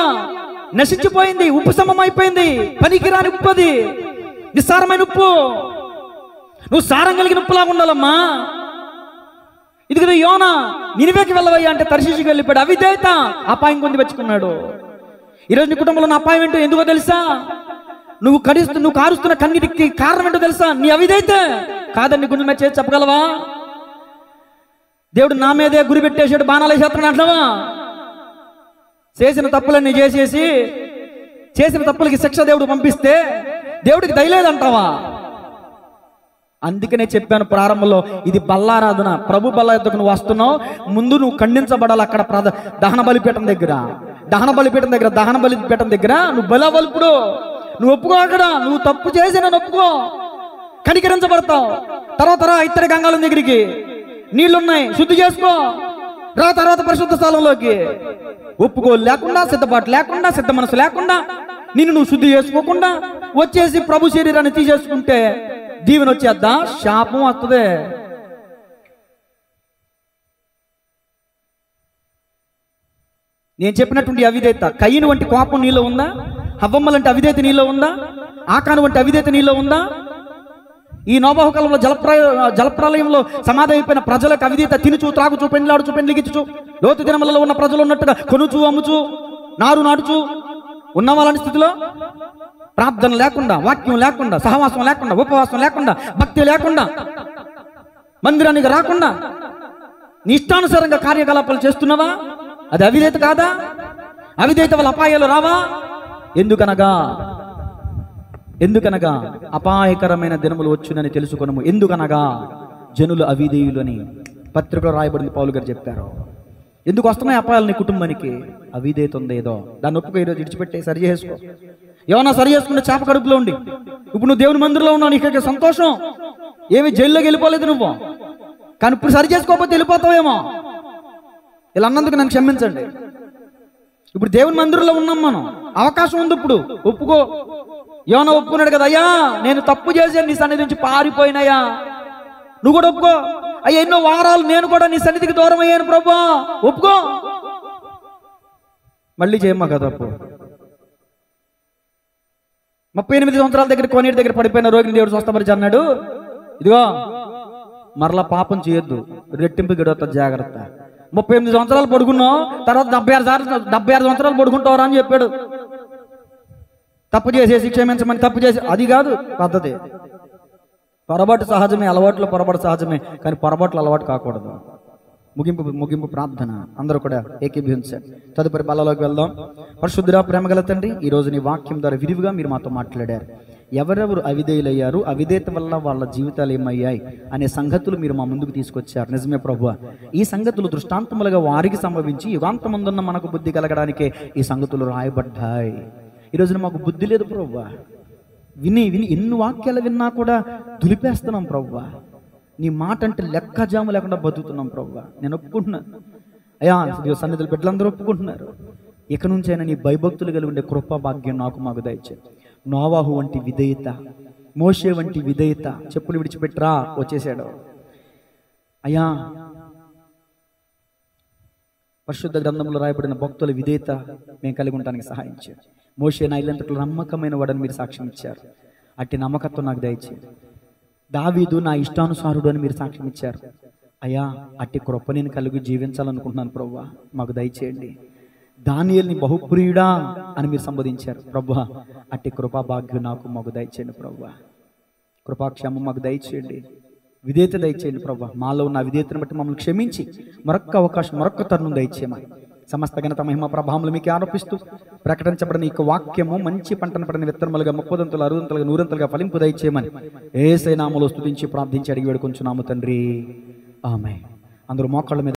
A: నశించిపోయింది, ఉప్పు సమం అయిపోయింది, పనికిరాని ఉప్పు, అది నిస్సారమైన ఉప్పు. నువ్వు సారం కలిగిన ఉప్పులాగా ఉండాలమ్మా. ఇదిగో యోనా నినివేకి వెళ్ళవయ్యా అంటే తర్షీషుకి వెళ్ళిపోయాడు. అవిధేయత అపాయం కొంది వచ్చుకున్నాడు. ఈరోజు నీ కుటుంబంలో నా అపాయం ఏంటో ఎందుకో తెలుసా? నువ్వు కారుస్తున్న కన్నీటికి కారణం ఏంటో తెలుసా? నీ అవిధేయత. కాదని గుండె మీద చేసి చెప్పగలవా? దేవుడు నా మీదే గురి పెట్టేసాడు, బాణాలు వేసేస్తున్నాడు అంటావా? చేసిన తప్పులన్నీ చేసిన తప్పులకి శిక్ష దేవుడు పంపిస్తే దేవుడికి దయలేదంటావా? అందుకనే చెప్పాను ప్రారంభంలో, ఇది బల్లారాధన. ప్రభు బల్ల ఎద్దుకు నువ్వు వస్తున్నావు, ముందు నువ్వు ఖండించబడాలి. అక్కడ దహన బలిపీఠం దగ్గర నువ్వు బలవల్పుడు, నువ్వు ఒప్పుకో. అక్కడ నువ్వు తప్పు చేసి నన్ను ఒప్పుకో, కనికరించబడతావు. తర్వాత ఇత్తడి గంగాళం దగ్గరికి నీళ్లున్నాయి, శుద్ధి చేసుకో. తర్వాత పరిశుద్ధ స్థలంలోకి ఒప్పుకో లేకుండా, సిద్ధపాటు లేకుండా, సిద్ధ మనసు లేకుండా, నిన్ను నువ్వు శుద్ధి చేసుకోకుండా వచ్చేసి ప్రభు శరీరాన్ని తీసేసుకుంటే దీవెన వచ్చేద్దా? శాపం వస్తుంది. నేను చెప్పినటువంటి అవిధేయత, కయ్యను వంటి కోపం నీలో ఉందా? హవ్వమ్మ లాంటి అవిధేయత నీలో ఉందా? ఆకాను వంటి అవిధేయత నీలో ఉందా? ఈ నోవాహు కాలంలో జలప్రలయంలో సమాధి అయిపోయిన ప్రజలకు అవిధేయత, తినుచు, త్రాగుచు, పెండ్లాడుచు, పెండ్లిగిచ్చుచు, లోతు దినములలో ఉన్న ప్రజలు ఉన్నట్టుగా కొనుచు, అమ్ముచు, నారు నాటుచు ఉన్న వాళ్ళని స్థితిలో ప్రార్థన లేకుండా, వాక్యం లేకుండా, సహవాసం లేకుండా, ఉపవాసం లేకుండా, భక్తి లేకుండా, మందిరానికి రాకుండా నీ ఇష్టానుసారంగా కార్యకలాపాలు చేస్తున్నావా? అది అవిధేయత కాదా? అవిధేయత వల్ల అపాయాలు రావా? ఎందుకనగా అపాయకరమైన దినములు వచ్చునని తెలుసుకొనము. ఎందుకనగా జనులు అవిధేయులు అని పత్రికలో రాయబడింది, పౌలు గారు చెప్పారు. ఎందుకు వస్తున్నాయి అపాయాలు నీ కుటుంబానికి? అవిధేయత ఉంది. ఏదో దాన్ని ఒప్పుకో, ఈరోజు విడిచిపెట్టే సరి చేసుకో. ఏమన్నా సరి చేసుకుంటే చేప కడుపులో ఉండి ఇప్పుడు నువ్వు దేవుని మందిరంలో ఉన్నావు, నీకు సంతోషం. ఏమి జైల్లోకి వెళ్ళిపోలేదు నువ్వు, కానీ ఇప్పుడు సరి చేసుకోకపోతే వెళ్ళిపోతావేమో. ఇలా అన్నందుకు నన్ను క్షమించండి. ఇప్పుడు దేవుని మందిరంలో ఉన్నాం మనం, అవకాశం ఉంది. ఇప్పుడు ఒప్పుకో. ఏమన్నా ఒప్పుకున్నాడు కదా, అయ్యా నేను తప్పు చేశాను, నీ సన్నిధి నుంచి పారిపోయినాయా, నువ్వు కూడా ఒప్పుకో. అయ్యా ఎన్నో వారాలు నేను కూడా నీ సన్నిధికి దూరం అయ్యాను ప్రభా, ఒప్పుకో. మళ్ళీ చేయమ్మా కదా తప్పు. 38 సంవత్సరాల దగ్గర కోనేటి దగ్గర పడిపోయిన రోగిని దేవుడు స్వస్థపరిచి అన్నాడు, ఇదిగో మరలా పాపం చేయొద్దు, రెట్టింపు గడవత జాగ్రత్త. 38 సంవత్సరాలు పడుకున్నావు, తర్వాత 76 సంవత్సరాలు పడుకుంటావరా అని చెప్పాడు. తప్పు చేసేసి క్షమించమని, తప్పు చేసి అది కాదు పద్ధతి. పొరపాటు సహజమే, అలవాట్లు పొరపాటు సహజమే, కానీ పొరపాట్లు అలవాటు కాకూడదు. ముగింపు ప్రార్థన అందరూ కూడా ఏకీభవించారు. తదుపరి బల్లలోకి వెళ్దాం. పరిశుద్ధుడా, ప్రేమగల తండ్రి, ఈ రోజు నీ వాక్యం ద్వారా విరివిగా మీరు మాతో మాట్లాడారు. ఎవరెవరు అవిధేయులయ్యారు, అవిధేయత వల్ల వాళ్ళ జీవితాలు ఏమయ్యాయి అనే సంగతులు మీరు మా ముందుకు తీసుకొచ్చారు. నిజమే ప్రభువా, ఈ సంగతులు దృష్టాంతములుగా వారికి సంభవించి యుగాంతమందున్న మనకు బుద్ధి కలగడానికే ఈ సంగతులు రాయబడ్డాయి. ఈ రోజున మాకు బుద్ధి లేదు ప్రభువా, విని ఎన్ని వాక్యాలు విన్నా కూడా దులిపేస్తున్నాం ప్రభువా. నీ మాట అంటే లెక్కజాము లేకుండా బతుకుతున్నాం ప్రభువా. నేను ఒప్పుకుంటున్నాను అయ్యా, సన్నిధులు బిడ్డలందరూ ఒప్పుకుంటున్నారు. ఇక నుంచి అయినా నీ భయభక్తులు కలిగి ఉండే కృపా భాగ్యం మాకు దయచేయి. నోవాహు వంటి విధేయత, మోషే వంటి విధేయత, చెప్పులు విడిచిపెట్టరా వచ్చేసాడు అయ్యా. పరిశుద్ధ గ్రంథంలో రాయబడిన భక్తుల విధేయత మేము కలిగి ఉండడానికి సహాయం చేయండి. మోషే నా ఇల్లంతట్లో నమ్మకమైన వాడని మీరు సాక్ష్యం ఇచ్చారు, అట్టి నమ్మకత్వం నాకు దయచేయండి. దావీదు నా ఇష్టానుసారుడు అని మీరు సాక్ష్యం ఇచ్చారు అయ్యా, అట్టి కృప నేను కలిగి జీవించాలనుకుంటున్నాను ప్రభువా, మాకు దయచేయండి. దానియేలుని బహుప్రియుడా అని మీరు సంబోధించారు ప్రభువా, అట్టి కృపా భాగ్యం మాకు దయచేయండి ప్రభువా. కృపాక్షేమం మాకు దయచేయండి, విధేయత దయచేయండి ప్రభువా. మాలో ఉన్న విధేయతను బట్టి మమ్మల్ని క్షమించి మరొక్క అవకాశం, మరొక్క తరుణం దయచేయమని సమస్త ఘనత మహిమ ప్రభావములు మీకు ఆరోపిస్తూ ప్రకటించబడిన ఈ వాక్యము మంచి పంటను పడిన విత్తనములుగా 30 60 100 ఫలింపు దయచేయమని యేసయ్య నామములో స్తుతించి ప్రార్థించి అడిగి వేడుకొంచున్నాము తండ్రి, ఆమేన్. అందరూ మోకాళ్ళ మీద